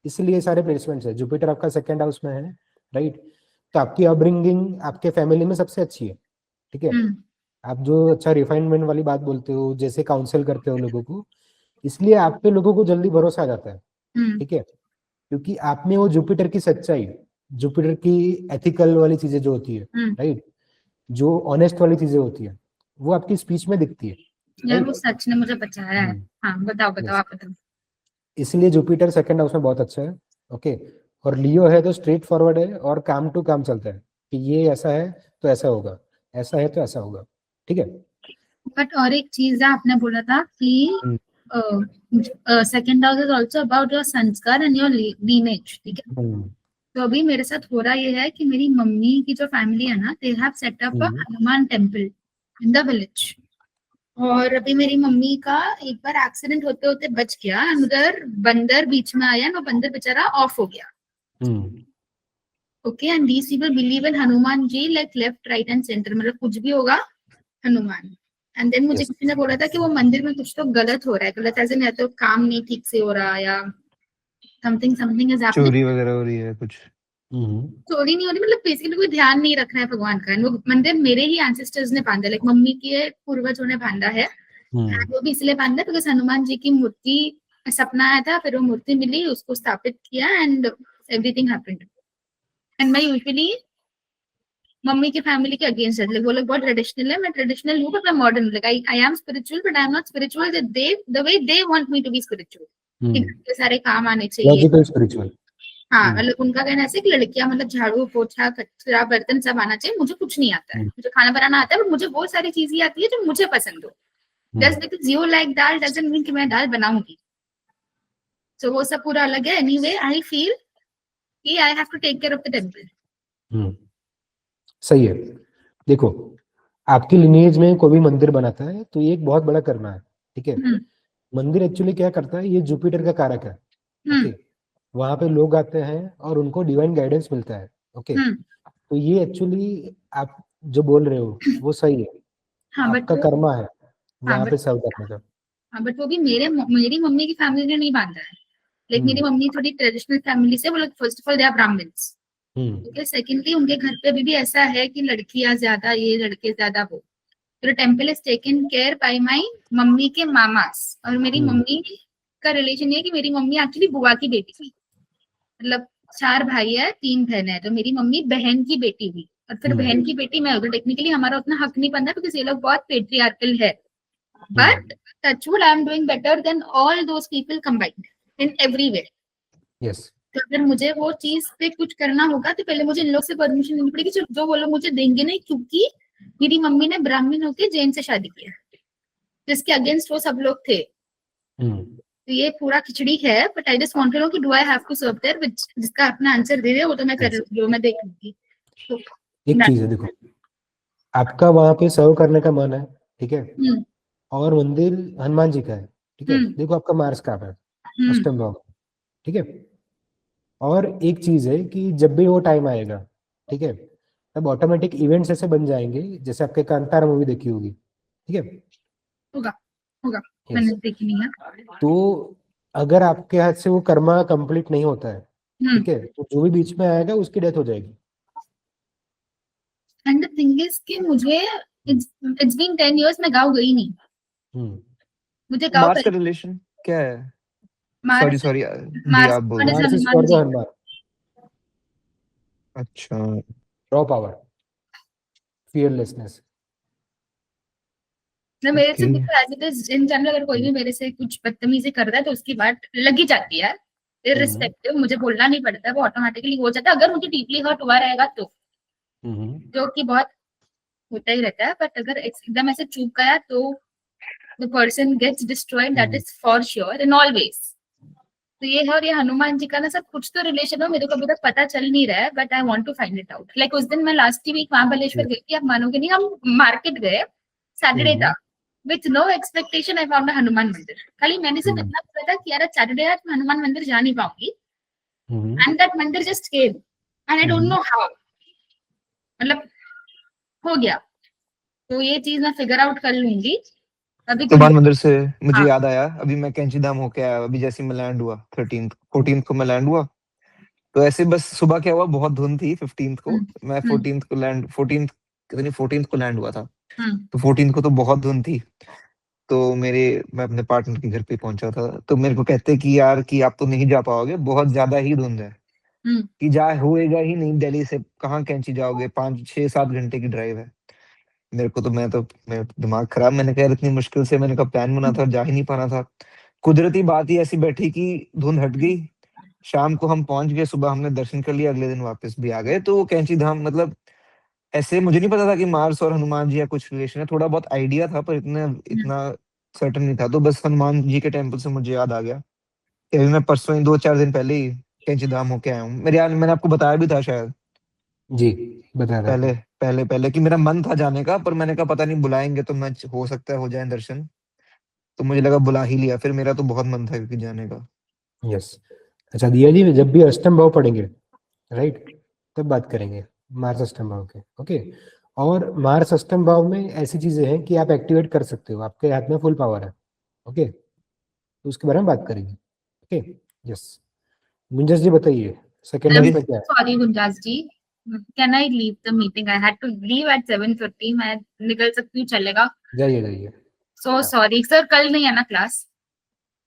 इसलिए सारे प्लेसमेंट्स है। जुपिटर आपका सेकंड हाउस में है, राइट, तो आपकी अपब्रिंगिंग आपके फैमिली में सबसे अच्छी है, ठीक है। आप जो अच्छा रिफाइनमेंट वाली बात बोलते हो, जैसे काउंसिल करते हो लोगों को, इसलिए आप पे लोगों को जल्दी भरोसा आ जाता है, ठीक है, क्योंकि आप में वो जुपिटर की सच्चाई, जुपिटर की एथिकल वाली चीजें जो होती है, राइट, जो ऑनेस्ट वाली चीजें होती है, वो आपकी स्पीच में दिखती है, यार Right? वो सच ने मुझे बचाया है। हम्म, हाँ बताओ बताओ, yes. आप बताओ। इसलिए जुपिटर सेकंड हाउस में बहुत अच्छा है। ओके, और लियो है तो स्ट्रेट फॉरवर्ड है और काम टू काम चलता है कि ये ऐसा है तो ऐसा होगा, ऐसा है तो ऐसा होगा। ठीक है। बट और एक चीज है, आपने बोला था कि second house is also about your संस्कार एंड योर लीनेज, ठीक है। तो अभी मेरे साथ हो रहा ये है कि मेरी मम्मी की जो फैमिली है ना, they have set up a Hanuman temple in the village. और अभी मेरी मम्मी का एक बार एक्सीडेंट होते होते बच गया, and उधर बंदर बीच में आया ना, बंदर बेचारा ऑफ हो गया। Okay, and these people believe in Hanuman ji like left right and centre, मतलब कुछ भी होगा हनुमान। एंड देन मुझे Yes. किसी ने बोला था कि वो मंदिर में कुछ तो गलत हो रहा है, गलत ऐसे या तो काम नहीं ठीक से हो रहा, या समथिंग समथिंग इज हैपनिंग। चोरी वगैरह हो रही है कुछ। चोरी नहीं हो रही, मतलब बेसिकली कोई ध्यान नहीं रख रहा है भगवान का। वो मंदिर मेरे ही एंसेस्टर्स ने बांधा, लाइक मम्मी के पूर्वजों ने बांधा है। And वो भी इसलिए बांधा बिकॉज हनुमान जी की मूर्ति सपना आया था, फिर वो मूर्ति मिली, उसको स्थापित किया एंड एवरीथिंग हैपेंड। एंड मैं यूजुअली मम्मी की फैमिली के अगेंस्ट है, like वो लोग बहुत ट्रेडिशनल है, मैं ट्रेडिशनल हूँ बट मैं modern, like I am spiritual but I am not spiritual the way they want me to be spiritual. कि सारे काम आने चाहिए। Logical spiritual. हाँ, मतलब उनका कहना है कि लड़कियां मतलब झाड़ू पोछा कचरा बर्तन सब आना चाहिए, मुझे कुछ नहीं आता है। मुझे खाना बनाना आता है बट मुझे वो सारी चीजें आती है जो मुझे पसंद हो। Just because you like dal doesn't mean कि मैं दाल बनाऊंगी। सो वो सब पूरा अलग है। एनीवे आई फील कि I have to take care of the temple. सही है। देखो, आपकी लिनेज में कोई भी मंदिर बनाता है तो ये एक बहुत बड़ा कर्मा है। ठीक है। मंदिर एक्चुअली क्या करता है, ये जुपिटर का कारक है। ओके, वहां पे लोग आते हैं और उनको डिवाइन गाइडेंस मिलता है। ओके, तो ये एक्चुअली आप जो बोल रहे हो वो सही है। हाँ बट आपका वो, कर्मा है हाँ वहां बट पे सर्व करने का। हाँ बट वो भी मेरी मम्मी की फैमिली ने नहीं बांधा है। लाइक मेरी मम्मी थोड़ी ट्रेडिशनल फैमिली से, वो लोग first of all they are Brahmins. Okay, secondly उनके घर पे भी ऐसा है कि लड़कियां ज्यादा ये, लड़के ज्यादा वो। तो temple is taken care by my mummy के मामास। और मेरी मम्मी का रिलेशन ये है कि मेरी मम्मी एक्चुअली बुआ की बेटी थी। मतलब 4 भाई है 3 बहन है, तो मेरी मम्मी बहन की बेटी हुई, और फिर बहन की बेटी मैं हूँ। तो टेक्निकली हमारा उतना हक नहीं बनता बिकॉज ये लोग बहुत पेट्रियार्कल है। But touchwood I am doing better than all those people combined in every way. Yes. तो अगर मुझे वो चीज पे कुछ करना होगा तो पहले मुझे इन लोग से परमिशन लेनी पड़ेगी, जो वो लोग मुझे देंगे नहीं, क्योंकि मेरी मम्मी ने ब्राह्मण होकर जैन से शादी किया, जिसके अगेंस्ट वो सब लोग थे। तो ये पूरा खिचड़ी है। But I just want to know कि do I have to serve there, which जिसका अपना आंसर दे दे वो तो मैं कर लूंगी, वो मैं देख लूंगी। तो एक चीज है, देखो, आपका वहां पे सर्व करने का मन है, ठीक है, और मंदिर हनुमान जी का है, ठीक है। देखो आपका मार्स कहाँ है, अष्टम भाव, ठीक है। और एक चीज है कि जब भी वो टाइम आएगा, ठीक है, तब ऑटोमेटिक इवेंट्स ऐसे बन जाएंगे जैसे आपके कांतारा मूवी देखी होगी, ठीक है। होगा होगा, Yes. मैंने देखी नहीं है। तो अगर आपके हाथ से वो कर्मा कंप्लीट नहीं होता है, ठीक है, तो जो भी बीच में आएगा उसकी डेथ हो जाएगी। एंड द थिंग इज कि मुझे इट्स बीन 10 इयर्स मैं गाँव गई नहीं। मुझे गाँव मार्स का रिलेशन क्या है? मार्स सॉरी दी मार्स आप बोल is Mars is Hanuman for the जी। हनुमान, अच्छा। Raw power, fearlessness. ना मेरे से Okay. As it is in general, अगर कोई भी मेरे से कुछ बदतमीजी कर रहा है तो उसकी बात लगी जाती है, इररिस्पेक्टिव। मुझे बोलना नहीं पड़ता, वो ऑटोमेटिकली हो जाता है अगर मुझे डीपली हर्ट हुआ रहेगा तो, जो कि बहुत होता ही रहता है। बट अगर एकदम ऐसे चूक गया तो the person gets destroyed, that is for sure in all ways. तो ये है। और ये हनुमान जी का ना सब कुछ तो रिलेशन हो, मेरे को अभी तक पता चल नहीं रहा है, but I want to find it out. Like उस दिन मैं लास्ट वीक महाबलेश्वर गई थी, आप मानोगे नहीं, हम मार्केट गए, सैटरडे था, with no expectation I found Hanuman mandir. खाली मैंने सिर्फ इतना सोचा था कि यार सैटरडे आज मैं हनुमान मंदिर जा नहीं पाऊंगी, एंड दैट मंदिर just came and I don't know how, मतलब हो गया। तो ये चीज मैं फिगर आउट कर लूंगी अभी। तो मान मंदिर से मुझे हाँ। याद आया, अभी मैं कैंची धाम होके आया, अभी जैसे मैं लैंड हुआ 14th को मैं लैंड हुआ, तो ऐसे बस सुबह क्या हुआ, बहुत धुंध थी 15th को, मैं 14th को लैंड हुआ था, तो 14th को तो बहुत धुंध थी। तो मैं अपने पार्टनर के घर पे पहुंचा था, तो मेरे को कहते कि यार कि आप तो नहीं जा पाओगे, बहुत ज्यादा ही धुंध है, कि जा होएगा ही नहीं, दिल्ली से कहाँ कैंची जाओगे, 5 6 7 घंटे की ड्राइव है। मेरे को तो मेरा दिमाग खराब, मैंने कहा यार इतनी मुश्किल से मैंने कहा प्लान बना था, जा ही नहीं पाना था। कुदरती बात ही ऐसी बैठी कि धुंध हट गई, शाम को हम पहुंच गए, सुबह हमने दर्शन कर लिया, अगले दिन वापस भी आ गए। तो वो कैंची धाम मतलब ऐसे मुझे नहीं पता था कि मार्स और हनुमान जी का कुछ रिलेशन है, थोड़ा बहुत आइडिया था पर इतना इतना सर्टन नहीं था। तो बस हनुमान जी के टेम्पल से मुझे याद आ गया कि अभी मैं परसों ही 2-4 दिन पहले ही कैंची धाम होके आया हूँ। मेरे यार मैंने आपको बताया भी था शायद जी बताया था पहले आपने। पहले कि मेरा मन था जाने का, पर मैंने कहा पता नहीं बुलाएंगे तो मैं हो सकता है हो जाए दर्शन, तो मुझे लगा बुला ही लिया। फिर मेरा तो बहुत मन था क्योंकि जाने का। यस। अच्छा दिया जी, जब भी अष्टम भाव पढ़ेंगे राइट, तब बात करेंगे मार्स अष्टम भाव के। ओके। और मार्स अष्टम भाव में ऐसी चीजें हैं कि आप एक्टिवेट कर सकते हो, आपके हाथ में फुल पावर है। ओके, तो उसके बारे में बात करेंगे। ओके। यस। मुंजस जी बताइए, सेकेंड हाउस मेरी में क्या है? Sorry, Gunjas ji. Can I leave the meeting? I had to leave at 7:30. मैं निकल सकती हूँ, चलेगा? जाइए जाइए। So sorry, sir. कल नहीं है ना क्लास?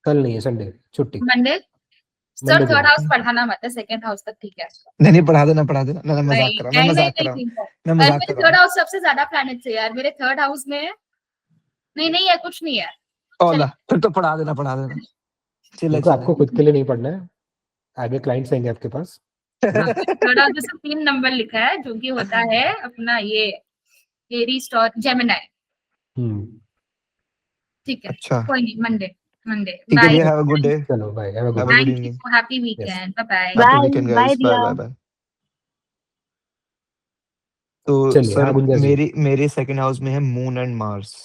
कल नहीं है, संडे छुट्टी। मंडे? सर मंडे थर्ड को हाउस पढ़ाना मत है, सेकंड हाउस तक ठीक है। नहीं नहीं, पढ़ा देना पढ़ा देना। मैं मजाक नहीं कर रहा हूँ, नहीं मैं नहीं मजाक कर नहीं रहा हूँ, नहीं। मैं और मजाक मेरे कर रहा थर्ड हूँ। हाउस सबसे ज्यादा प्लैनेट है यार, मेरे थर्ड हाउस में नहीं नहीं है, कुछ नहीं है। ओला फिर तो पढ़ा देना पढ़ा देना। चले देखो, चले आपको खुद के लिए नहीं पढ़ना है, आगे क्लाइंट्स आएंगे आपके पास। हाँ, थर्ड हाउस में सिर्फ 3 नंबर लिखा है, जो कि होता है अपना ये एरीज और जेमिनी। हम्म। ठीक है, अच्छा कोई नहीं, मंडे मंडे। ठीक है बाय। भैया, हैव अ गुड डे, चलो bye, have a good have a day. Good thank evening, you, happy yes. Weekend, bye bye. Happy bye weekend bye guys, bye दिया। Bye bye. तो चलिए, sir हाँ गुंजा जी। मेरे second house में है moon and Mars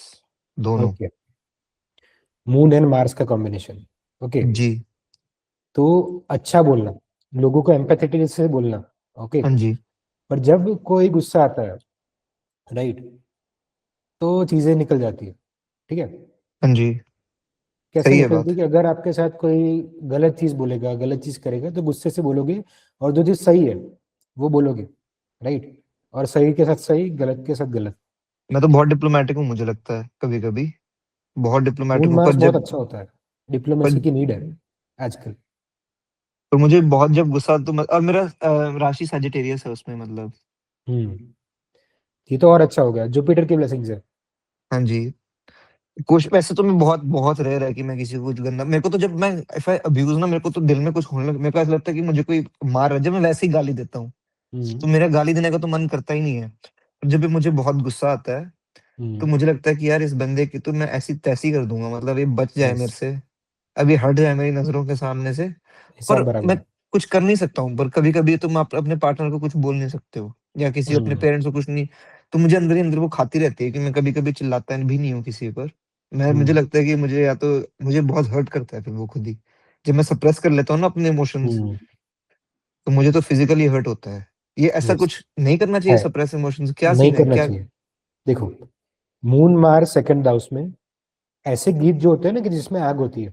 दोनों। Okay, moon and Mars का combination. Okay, जी तो अच्छा बोलना, लोगों को एम्पैथेटिक से बोलना। ओके। हाँ जी पर जब कोई गुस्सा आता है राइट, तो चीजें निकल जाती है। ठीक है। हाँ जी, कैसे सही है निकलती बात। है कि अगर आपके साथ कोई गलत चीज बोलेगा, गलत चीज करेगा, तो गुस्से से बोलोगे, और जो चीज सही है वो बोलोगे। राइट। और सही के साथ सही, गलत के साथ गलत। मैं तो बहुत डिप्लोमेटिक हूँ, मुझे लगता है कभी कभी बहुत डिप्लोमेटिक मून हूँ, मार्स पर बहुत जब अच्छा होता है, डिप्लोमेसी पर, की नीड है आजकल। पर मुझे बहुत जब गुस्सा तो और मेरा राशि सजिटेरियस है उसमें मतलब। हम्म, ये तो और अच्छा हो गया, जुपिटर की ब्लेसिंग्स है। हाँ जी, कुछ वैसे तो मैं बहुत बहुत रेयर है कि मैं किसी को कुछ गंदा, मेरे को तो जब मैं इफ आई अब्यूज ना, मेरे को तो दिल में कुछ होने लग, मेरे को ऐसा लगता है कि मुझे कोई मार रहा है, जब मैं वैसे ही गाली देता हूँ तो हम्म। मेरा गाली देने का तो मन करता ही नहीं है। पर जब भी मुझे बहुत गुस्सा आता है तो मुझे लगता है कि यार इस बंदे की तो मैं ऐसी तैसी कर दूंगा, मतलब ये बच जाए यस, मेरे से, अभी हट जाए मेरी नजरों के सामने से। पर हिसाब मैं बराबर है। कुछ कर नहीं सकता हूँ, पर कभी कभी तुम अपने पार्टनर को कुछ बोल नहीं सकते हो या किसी अपने हम्म। पेरेंट्स को कुछ नहीं। तो मुझे अंदर ही अंदर वो खाती रहती है कि मैं कभी कभी चिल्लाता भी नहीं हूँ किसी पर। मुझे हम्म। लगता है कि मुझे या तो मुझे बहुत हर्ट करता है फिर वो खुद ही, जब मैं सप्रेस कर लेता हूँ ना अपने इमोशंस, हम्म। तो मुझे तो फिजिकली हर्ट होता है। ये ऐसा यस, कुछ नहीं करना चाहिए, है, सप्रेस इमोशंस, क्या नहीं सीन है करना क्या? चाहिए। देखो, मून मार्स सेकंड हाउस में ऐसे गीत जो होते हैं ना कि जिसमें आग होती है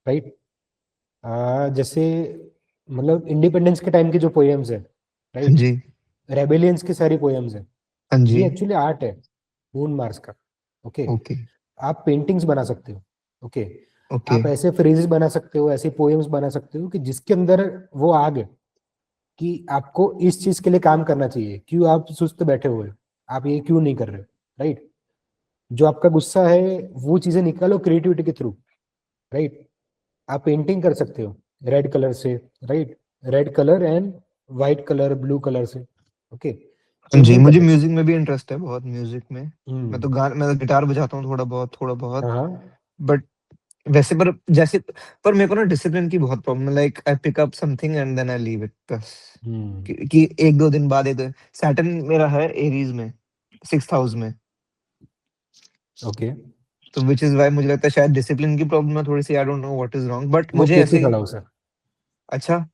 राइट, जैसे मतलब इंडिपेंडेंस के टाइम की जो पोएम्स है हाँ राइट, जी रेबेलियंस की सारी पोएम्स है, हाँ जी। ये एक्चुअली आर्ट है मून मार्स का। ओके। ओके आप पेंटिंग्स बना सकते हो। ओके। ओके आप ऐसे फ्रेजेस बना सकते हो, ऐसे पोएम्स बना सकते हो कि जिसके अंदर वो आग है कि आपको इस चीज के लिए काम करना चाहिए, क्यों आप सुस्त बैठे हुए, आप ये क्यों नहीं कर रहे। राइट। जो आपका गुस्सा है वो चीजें निकालो क्रिएटिविटी के थ्रू। राइट। आप पेंटिंग कर सकते हो रेड कलर से। Right. Red colour and white colour, blue colour से। ओके, हाँ जी, पेंटिंग कर मुझे सकते म्यूजिक में भी इंटरेस्ट है बहुत, म्यूजिक में। हो। मैं तो गिटार बजाता हूँ थोड़ा बहुत। हाँ। बट वैसे पर जैसे, पर मेरे को ना डिसिप्लिन की बहुत प्रॉब्लम है, like I pick up something and then I leave it बस। हम्म। कि एक दो दिन बाद, एक दो, सैटर्न मेरा है एरीज में, 6th हाउस में, ओके, तो विच इज व्हाई मुझे लगता है शायद डिसिप्लिन की प्रॉब्लम है थोड़ी सी, I don't know what is wrong, but वो मुझे केतु ऐसे। खड़ा हो सर। अच्छा,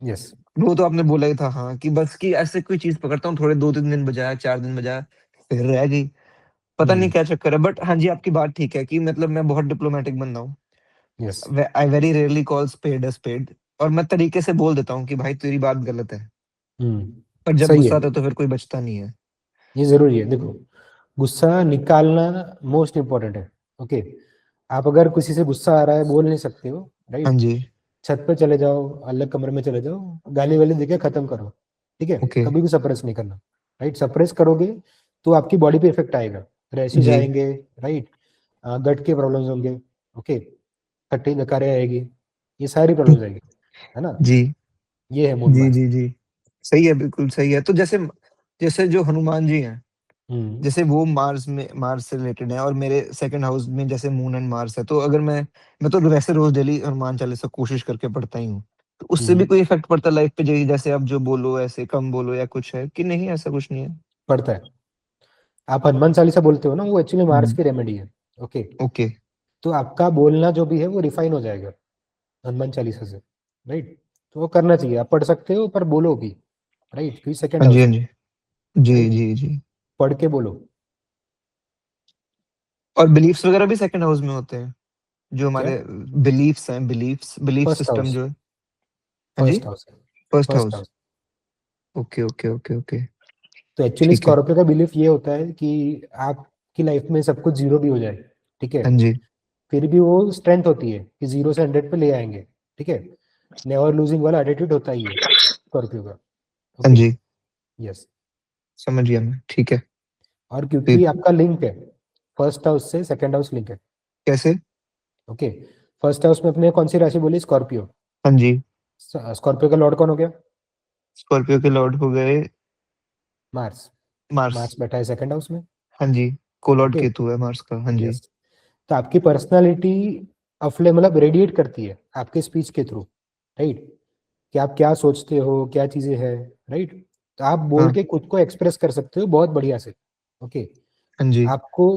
यस। वो तो आपने बोला ही था हाँ, कि बस कि ऐसे कोई चीज पकड़ता हूँ थोड़े 2-3 दिन बजाया, 4 दिन बजाया, फिर रह गई, पता नहीं हम्म। क्या चक्कर है। बट हाँ जी, आपकी बात ठीक है कि मतलब मैं बहुत डिप्लोमेटिक बंदा हूँ, yes. I very rarely call spade a spade, और मैं तरीके से बोल देता हूँ कि भाई तेरी बात गलत है, पर जब सही है, गुस्सा आता है तो फिर कोई बचता नहीं है। ये जरूरी है। देखो, गुस्सा निकालना मोस्ट इम्पोर्टेंट है। ओके। आप अगर किसी से गुस्सा आ रहा है, बोल नहीं सकते हो हाँ राइट, जी छत पे चले जाओ, अलग कमरे में चले जाओ, गाली वाली देके खत्म करो। ठीक है, ओके कभी भी सप्रेस नहीं करना। राइट, सप्रेस करोगे तो आपकी बॉडी पे इफेक्ट आएगा, रैशेज जी आएंगे, राइट, गट के प्रॉब्लम्स होंगे, ओके, खट्टी डकारें आएगी, ये सारी प्रॉब्लम्स आएगी, है ना। जी ये है मून जी मार्स। जी जी सही है, बिल्कुल सही है। तो जैसे जैसे जो हनुमान जी हैं, हम्म जैसे वो मार्स से रिलेटेड है, और मेरे सेकंड हाउस में जैसे मून एंड मार्स है, तो अगर मैं तो वैसे रोज डेली हनुमान चालीसा कोशिश करके पढ़ता ही हूँ, तो उससे भी हम्म, कोई इफेक्ट पड़ता है लाइफ पे? जैसे आप जो बोलो ऐसे कम बोलो या कुछ है कि नहीं, ऐसा कुछ नहीं है? पड़ता है। आप हनुमान चालीसा बोलते हो ना, वो एक्चुअली मार्स हम्म, की रेमेडी है, ओके। ओके। तो आपका बोलना जो भी है वो रिफाइन हो जाएगा हनुमान चालीसा से, राइट। तो वो करना चाहिए, आप पढ़ सकते हो पर बोलो भी, राइट, क्योंकि सेकंड हाँ जी हाउस हाँ है, जी जी राइट, जी जी। पढ़ के बोलो। और बिलीफ्स वगैरह भी सेकंड हाउस में होते हैं, जो क्या? हमारे बिलीफ्स हैं, बिलीफ फर्स्ट सिस्टम हाउस, जो है। हाँ जी, फर्स्ट हाउस है, first first house. House. Okay okay okay okay. तो एक्चुअली ठीक है। स्कॉर्पियो का बिलीफ ये होता है कि आपकी लाइफ में सब कुछ जीरो भी हो जाए, ठीक है, हाँ जी फिर भी वो स्ट्रेंथ होती है कि 0 से 100 पे ले आएंगे, ठीक है। नेवर लूजिंग वाला एटीट्यूड होता ही है स्कॉर्पियो का, हाँ ओके, जी, यस। समझ गया मैं, ठीक है। और फिर क्योंकि आपका लिंक है फर्स्ट हाउस से सेकंड हाउस लिंक है, कैसे? ओके। फर्स्ट हाउस में अपने कौन सी राशि बोली? स्कॉर्पियो। हाँ जी, स्कॉर्पियो का लॉर्ड कौन हो गया? स्कॉर्पियो के लॉर्ड हो गए मार्स। मार्स। मार्स बैठा है सेकंड हाउस में, हाँ जी, को लॉर्ड ओके, केतु है मार्स का, हाँ जी। यस। तो आपकी पर्सनालिटी अफले मतलब रेडिएट करती है आपके स्पीच के थ्रू, राइट, कि आप क्या सोचते हो, क्या चीजें हैं, राइट। तो आप बोल हाँ के खुद को एक्सप्रेस कर सकते हो बहुत बढ़िया से, ओके। हाँ जी आपको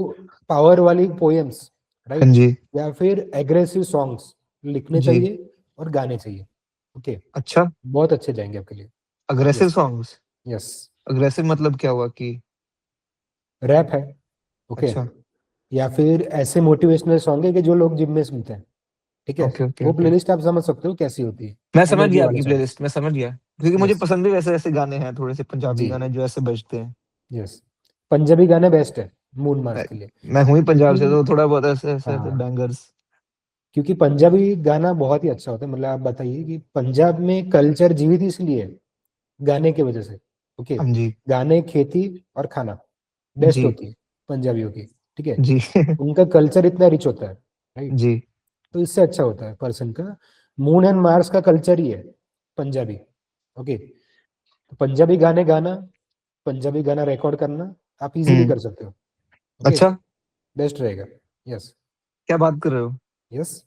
पावर वाली पोएम्स, हाँ राइट, जी या फिर एग्रेसिव सॉन्ग्स लिखने जी। चाहिए और गाने चाहिए, ओके, अच्छा, बहुत अच्छे जाएंगे आपके लिए। Aggressive yes, songs? Yes, aggressive मतलब क्या हुआ कि? रैप है, ओके, अच्छा, या फिर ऐसे मोटिवेशनल सॉन्ग है कि जो लोग जिम में सुनते हैं, ठीक है। ओके ओके वो ओके। प्लेलिस्ट आप समझ सकते हो कैसी होती है, मैं समझ एनर्जी गया वाले आपकी सॉन्ग्स, प्लेलिस्ट, मैं समझ गया, क्योंकि मुझे यस, पसंद भी वैसे ऐसे गाने हैं, थोड़े से पंजाबी जी, गाने जो ऐसे बजते हैं। यस। पंजाबी गाने बेस्ट है मून मार्स मैं के लिए, मैं हूँ ही पंजाब से, क्योंकि तो थोड़ा बहुत ऐसे ऐसे ऐसे हाँ, बैंगर्स। क्योंकि पंजाबी गाना बहुत ही अच्छा होता है। मतलब आप बताइए कि पंजाब में कल्चर जीवित इसलिए है गाने की वजह से, ओके। हाँ जी गाने, खेती और खाना बेस्ट जी होती है पंजाबियों की, ठीक है। जी उनका कल्चर इतना रिच होता है, राइट। जी तो इससे अच्छा होता है पर्सन का। मून एंड मार्स का कल्चर ही है पंजाबी, ओके। तो पंजाबी गाने गाना, पंजाबी गाना रिकॉर्ड करना आप इजीली हम्म। कर सकते हो, ओके, अच्छा, बेस्ट रहेगा, यस, क्या बात कर रहे हो? यस,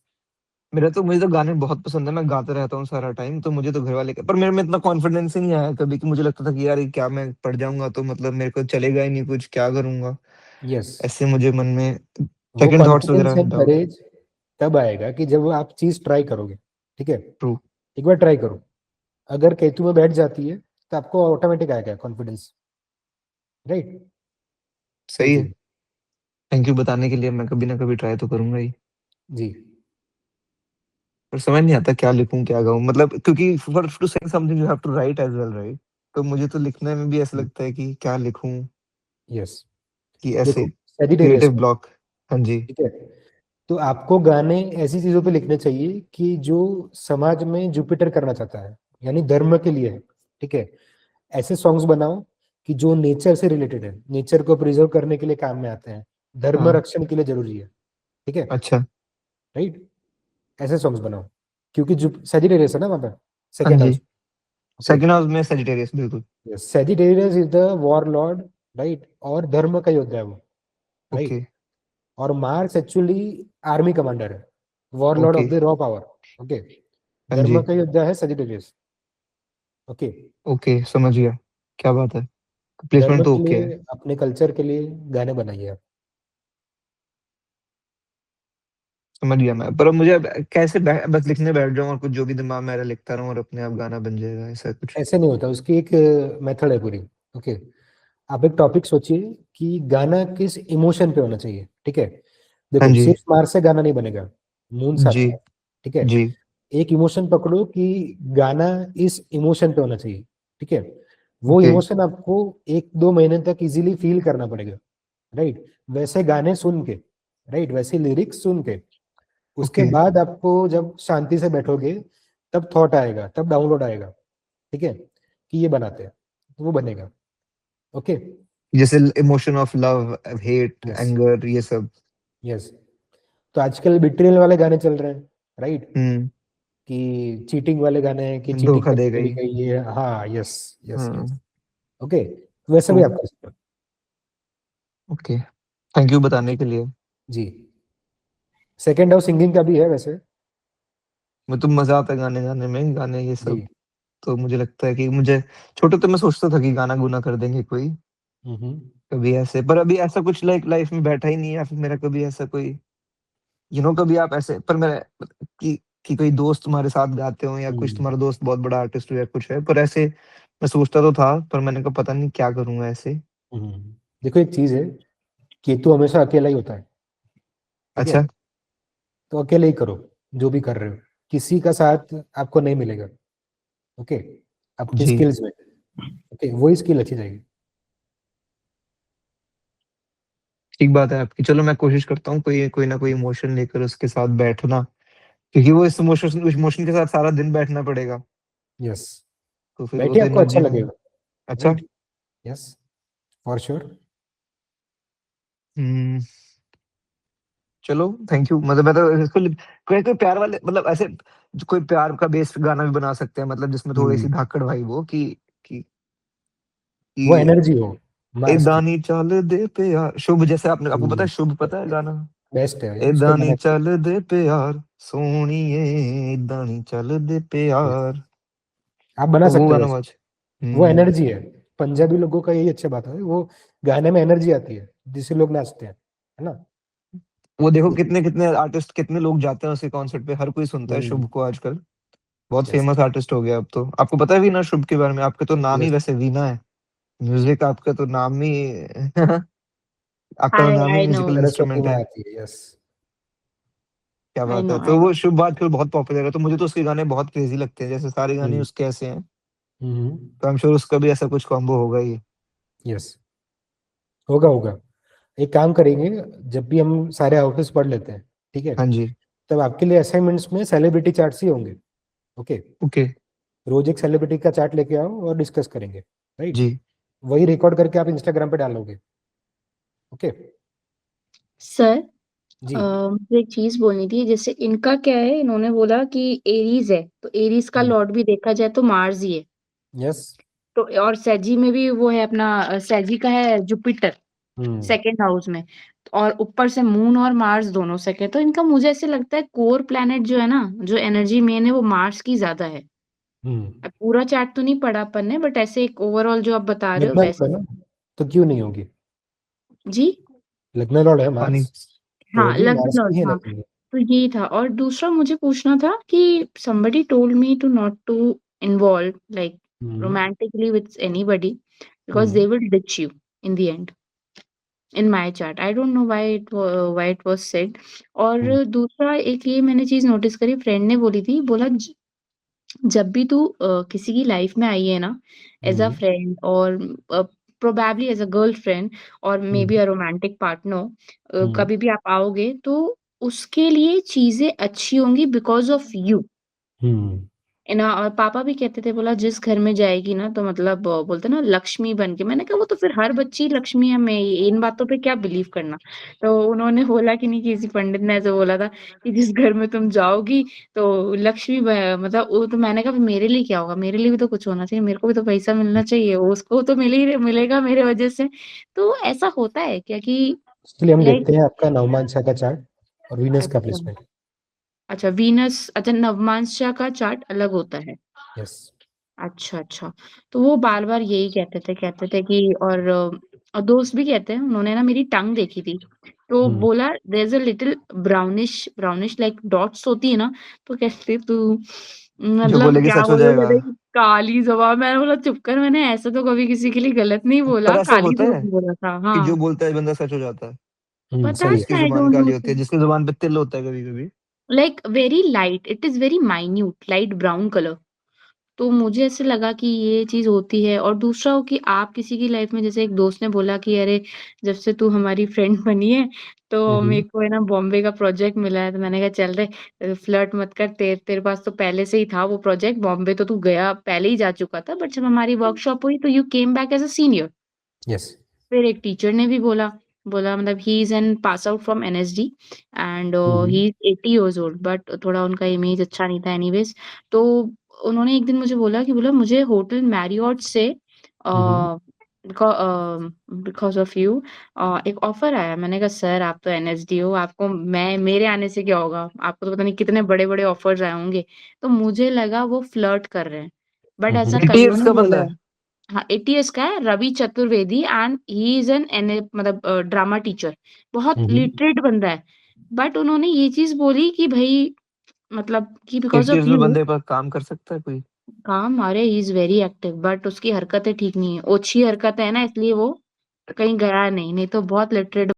मुझे तो गाने बहुत पसंद है, मैं गाते रहता हूँ सारा टाइम, तो मुझे तो घर वाले पर मेरे में इतना कॉन्फिडेंस ही नहीं आया कभी, कि मुझे लगता था कि यार ये क्या, मैं पढ़ जाऊंगा तो मतलब मेरे को चलेगा ही नहीं, कुछ क्या करूंगा, यस। ऐसे मुझे मन में वो सेकंड थॉट्स कॉन्फिडेंस वगैरह, एंड डाउट। करेज तब आएगा कि जब आप चीज ट्राई करोगे, ठीक है। ट्रू। एक बार ट्राई करो, अगर केतु में बैठ जाती है तो आपको ऑटोमेटिक आएगा कॉन्फिडेंस, राइट। सही है, जी, थैंक यू बताने के लिए, मैं कभी ना कभी ट्राई तो करूंगा ही। जी। पर समझ नहीं आता क्या लिखूं क्या गाऊं, मतलब क्योंकि for to say something you have to write as well, right? तो मुझे तो लिखने में भी ऐसा लगता है कि क्या लिखूं, यस, कि देखो ऐसे सेजिटेरियस क्रिएटिव है, ब्लॉक। हाँ जी ठीक है। तो आपको गाने ऐसी चीजों पे लिखने चाहिए कि जो समाज में जुपिटर करना चाहता है, यानी धर्म के लिए है, ठीक है। ऐसे सॉन्ग्स बनाओ कि जो नेचर से रिलेटेड है, नेचर को प्रिजर्व करने के लिए काम में आते हैं, धर्म हाँ। रक्षण के लिए जरूरी है, ठीक है, अच्छा। राइट। ऐसे सॉन्ग्स बनाओ, क्योंकि जो सेजिटेरियस है ना वहां पर हाँ सेकेंड जी, हाउस, ओके। सेकंड हाउस में सेजिटेरियस, बिल्कुल। Sagittarius is the war Lord, right, और धर्म का योद्धा है वो, ओके राइट। और मार्स एक्चुअली आर्मी कमांडर है, war Lord okay. Of the raw power, okay. हाँ धर्म जी का योद्धा है सेजिटेरियस, ओके। ओके, समझ गया, क्या बात है, धर्म प्लेसमेंट तो के ओके है। लिए, अपने कल्चर के लिए गाने बनाइए आप। समझ गया मैं, पर अब मुझे अब कैसे बस लिखने बैठ जाऊं और कुछ जो भी दिमाग में आ रहा है लिखता रहूं और अपने आप गाना बन जाएगा, ऐसा कुछ? ऐसे नहीं होता, उसकी एक मेथड है पूरी, ओके। आप एक टॉपिक सोचिए कि गाना किस इमोशन पे होना चाहिए, ठीक है। हाँ देखो जी सिर्फ मार्स से गाना नहीं बनेगा, मून साथ जी में है, ठीक है। जी। एक इमोशन पकड़ो कि गाना इस इमोशन पे होना चाहिए, ठीक है। वो ओके इमोशन आपको 1-2 महीने तक इजीली फील करना पड़ेगा, राइट। वैसे गाने सुन के, राइट, वैसे लिरिक्स सुन के, उसके ओके बाद आपको जब शांति से बैठोगे तब थॉट आएगा, तब डाउनलोड आएगा, ठीक है, कि ये बनाते हैं, तो वो बनेगा, ओके। जैसे emotion of love, hate, yes anger, ये सब। यस। तो आजकल बिट्रियल वाले गाने चल रहे हैं, राइट, हम्म। कि चीटिंग वाले गाने हैं कि चीटिंग धोखा दे करके चली गई। गई है, हाँ, यस यस हाँ। यस। ओके, वैसा भी तो आप कर सकते हो। ओके, थैंक यू बताने के लिए। जी, सेकेंड हाउस सिंगिंग का भी है वैसे। मैं तो मजा आता है गाने गाने में, गाने ये जी। सब। तो मुझे लगता है कि मुझे छोटे तो मैं सोचता था कि गाना गुना कर देंगे कोई, हम्म। कभी ऐसे, पर अभी ऐसा कुछ लाइफ में बैठा ही नहीं है, या फिर मेरा कभी ऐसा कोई कभी आप ऐसे, पर मेरा कि कोई दोस्त तुम्हारे साथ गाते हो, या कुछ हम्म, तुम्हारा दोस्त बहुत बड़ा आर्टिस्ट हो या कुछ है, पर ऐसे मैं सोचता तो था, पर मैंने कहा पता नहीं क्या करूंगा ऐसे। देखो एक चीज है, केतु हमेशा अकेला ही होता है, ठीक है, अच्छा। तो अकेले ही करो जो भी कर रहे हो, किसी का साथ आपको नहीं मिलेगा। ओके, आपके जी। स्किल्स में, ओके, वही स्किल अच्छी जाएगी। ठीक बात है आपकी, चलो मैं कोशिश करता हूँ कोई कोई ना कोई इमोशन लेकर उसके साथ बैठना, क्योंकि वो इमोशन के साथ सारा दिन बैठना पड़ेगा, यस, तो फिर वो बैठिए, तो आपको अच्छा एनर्जी नहीं। लगेगा। अच्छा। Right, yes, for sure. Hmm. चलो थैंक यू, मतलब मैं तो इसको कोई कोई प्यार वाले, मतलब ऐसे कोई प्यार का बेस्ड गाना भी बना सकते हैं, मतलब जिसमें थोड़ी सी धाकड़ भाई वो कि वो कि एनर्जी हो मार्स एदा की। नी चल दे प्यार शुभ, जैसे आपने, आपको पता है शुभ, पता है गाना? बेस्ट है उसका एदा नी गाना। चल दे प्यार सोनिए, एदा नी चल दे Yes, प्यार। आप बना तो वो सकते हो गाना वैसे। आज। वो हम्म। एनर्जी है, पंजाबी लोगों का यही अच्छी बात है, वो गाने में एनर्जी आती है जिससे लोग नाचते हैं, है ना। वो देखो कितने कितने आर्टिस्ट, कितने लोग जाते हैं उसके कॉन्सर्ट पे, हर कोई सुनता है शुभ को आजकल, बहुत यस फेमस आर्टिस्ट हो गया अब तो। आपको पता है वीना शुभ के बारे में? आपके तो नाम ही यस, वैसे वीना है, म्यूजिक आपका तो नाम ही आपका तो नाम ही I know, musical Saraswati instrument माँ है। आती है, यस। क्या आई बात नो, है, आई तो वो नो। शुभ आजकल बहुत पॉपुलर है, तो मुझे तो उसके गाने बहुत क्रेजी लगते हैं, जैसे सारे गाने उसके ऐसे हैं, तो आई एम श्योर उसका भी ऐसा कुछ कॉम्बो होगा ही। यस, होगा होगा। एक काम करेंगे, जब भी हम सारे आउटफिट्स पढ़ लेते हैं, ठीक है, हाँ जी। तब आपके लिए असाइनमेंट्स में सेलिब्रिटी चार्ट्स ही होंगे। Okay, okay. रोज एक सेलिब्रिटी का चार्ट लेके आओ और डिस्कस करेंगे, राइट, जी। वही रिकॉर्ड करके आप इंस्टाग्राम पे डालोगे। ओके। सर, जी। मुझे एक चीज बोलनी थी, जैसे इनका क्या है, इन्होंने बोला कि एरीज है, तो एरीज का लॉर्ड भी देखा जाए तो मार्स ही है। यस। तो और सेजी में भी वो है अपना, सेजी का है जुपिटर सेकेंड हाउस में, और ऊपर से मून और मार्स दोनों सेकेंड, तो इनका मुझे ऐसे लगता है कोर प्लैनेट जो है ना, जो एनर्जी मेन है वो मार्स की ज्यादा है। अब पूरा चार्ट तो नहीं पढ़ा अपन ने, बट ऐसे एक ओवरऑल जो आप बता रहे हो लग्न वैसे। है ना, तो क्यों नहीं होगी, जी। लग्न लॉर्ड है पानी। मार्स, तो हाँ, होगी, लग्न मार्स लॉर्ड, की ही हाँ। रहेंगे। तो यही था, और दूसरा मुझे पूछना था कि somebody told me to not to involve like hmm romantically with anybody because hmm they will ditch you in the end in my chart. I don't know why it was said. हम्म और दूसरा एक ये मैंने चीज notice करी, friend ने बोली थी, बोला जब भी तू किसी की लाइफ में आई है ना, एज अ हम्म फ्रेंड और प्रोबेबली एज अ गर्लफ्रेंड और maybe hmm a romantic partner, hmm कभी भी आप आओगे तो उसके लिए चीजें अच्छी होंगी बिकॉज ऑफ यू। हम्म ना, और पापा भी कहते थे, बोला जिस घर में जाएगी ना तो मतलब बोलते ना लक्ष्मी बन के। मैंने कहा वो तो फिर हर बच्ची लक्ष्मी है, मैं इन बातों पे क्या बिलीव करना। तो उन्होंने बोला कि नहीं, किसी पंडित ने ऐसे बोला था कि जिस घर में तुम जाओगी तो लक्ष्मी मतलब वो, तो मैंने कहा मेरे लिए क्या होगा, मेरे लिए भी तो कुछ होना चाहिए, मेरे को भी तो पैसा मिलना चाहिए, उसको तो मिलेगा मेरे वजह से। तो ऐसा होता है क्या कि इसलिए हम लाइक, देखते हैं आपका नवमांशा का चार्ट और वीनस का अच्छा, प्लेसमेंट। अच्छा वीनस, अच्छा नवमांशा का चार्ट अलग होता है। यस। अच्छा, अच्छा। तो वो बार-बार यही कहते थे कि और दोस्त भी कहते हैं, उन्होंने ना मेरी टंग देखी थी, तो हम्म बोला there is a little brownish brownish like dots होती है ना, तो कहते तू जो मतलब बोलेगी क्या सच हो बोले, जाएगा। कहते कि काली ज़बान। मैंने बोला चुप कर, मैंने ऐसा तो कभी किसी के लिए गलत नहीं पर बोला, ऐसा काली होता है ज़बान बोला था। कि जो हाँ, बोलता है बंदा सच हो जाता है, पता सही है। जिसकी नहीं, आई जुबान डोंट काली नो। होती है, जिसकी जुबान पे तिल होता है कभी कभी। Like very light, it is very minute light brown colour. तो मुझे ऐसे लगा कि ये चीज़ होती है, और दूसरा हो कि आप किसी की लाइफ में, जैसे एक दोस्त ने बोला कि अरे जब से तू हमारी फ्रेंड बनी है तो मेरे को है ना बॉम्बे का प्रोजेक्ट मिला है। तो मैंने कहा चल रे फ्लर्ट मत कर, तेरे पास तो पहले से ही था वो प्रोजेक्ट, बॉम्बे तो तू गया पहले ही जा चुका था, बट जब हमारी वर्कशॉप हुई तो you came back as a senior. Yes. फिर एक टीचर ने भी बोला मतलब he is an pass out from NSD and he is 80 years old, but थोड़ा उनका इमेज अच्छा नहीं था एनीवेज। तो उन्होंने एक दिन मुझे बोला मुझे होटल मैरियट से बिकॉज ऑफ यू एक ऑफर आया। मैंने कहा सर आप तो एनएसडी हो, आपको मेरे आने से क्या होगा, आपको तो पता नहीं कितने बड़े बड़े ऑफर्स आए होंगे। तो मुझे लगा वो फ्लर्ट कर रहे हैं, बट ऐसा 80 कईयों years ने का बंदा बोला है? है। हाँ 80 इयर्स का है, Ravi Chaturvedi, and he is an मतलब ड्रामा टीचर, बहुत लिटरेट बंदा है। बट उन्होंने ये चीज बोली कि भाई मतलब कि बिकॉज 80 ऑफ years में यू बंदे पर काम कर सकता है कोई? काम, अरे he is very active, but उसकी हरकतें ठीक नहीं है, ओछी हरकतें है ना, इसलिए वो कहीं गया नहीं तो बहुत लिटरेट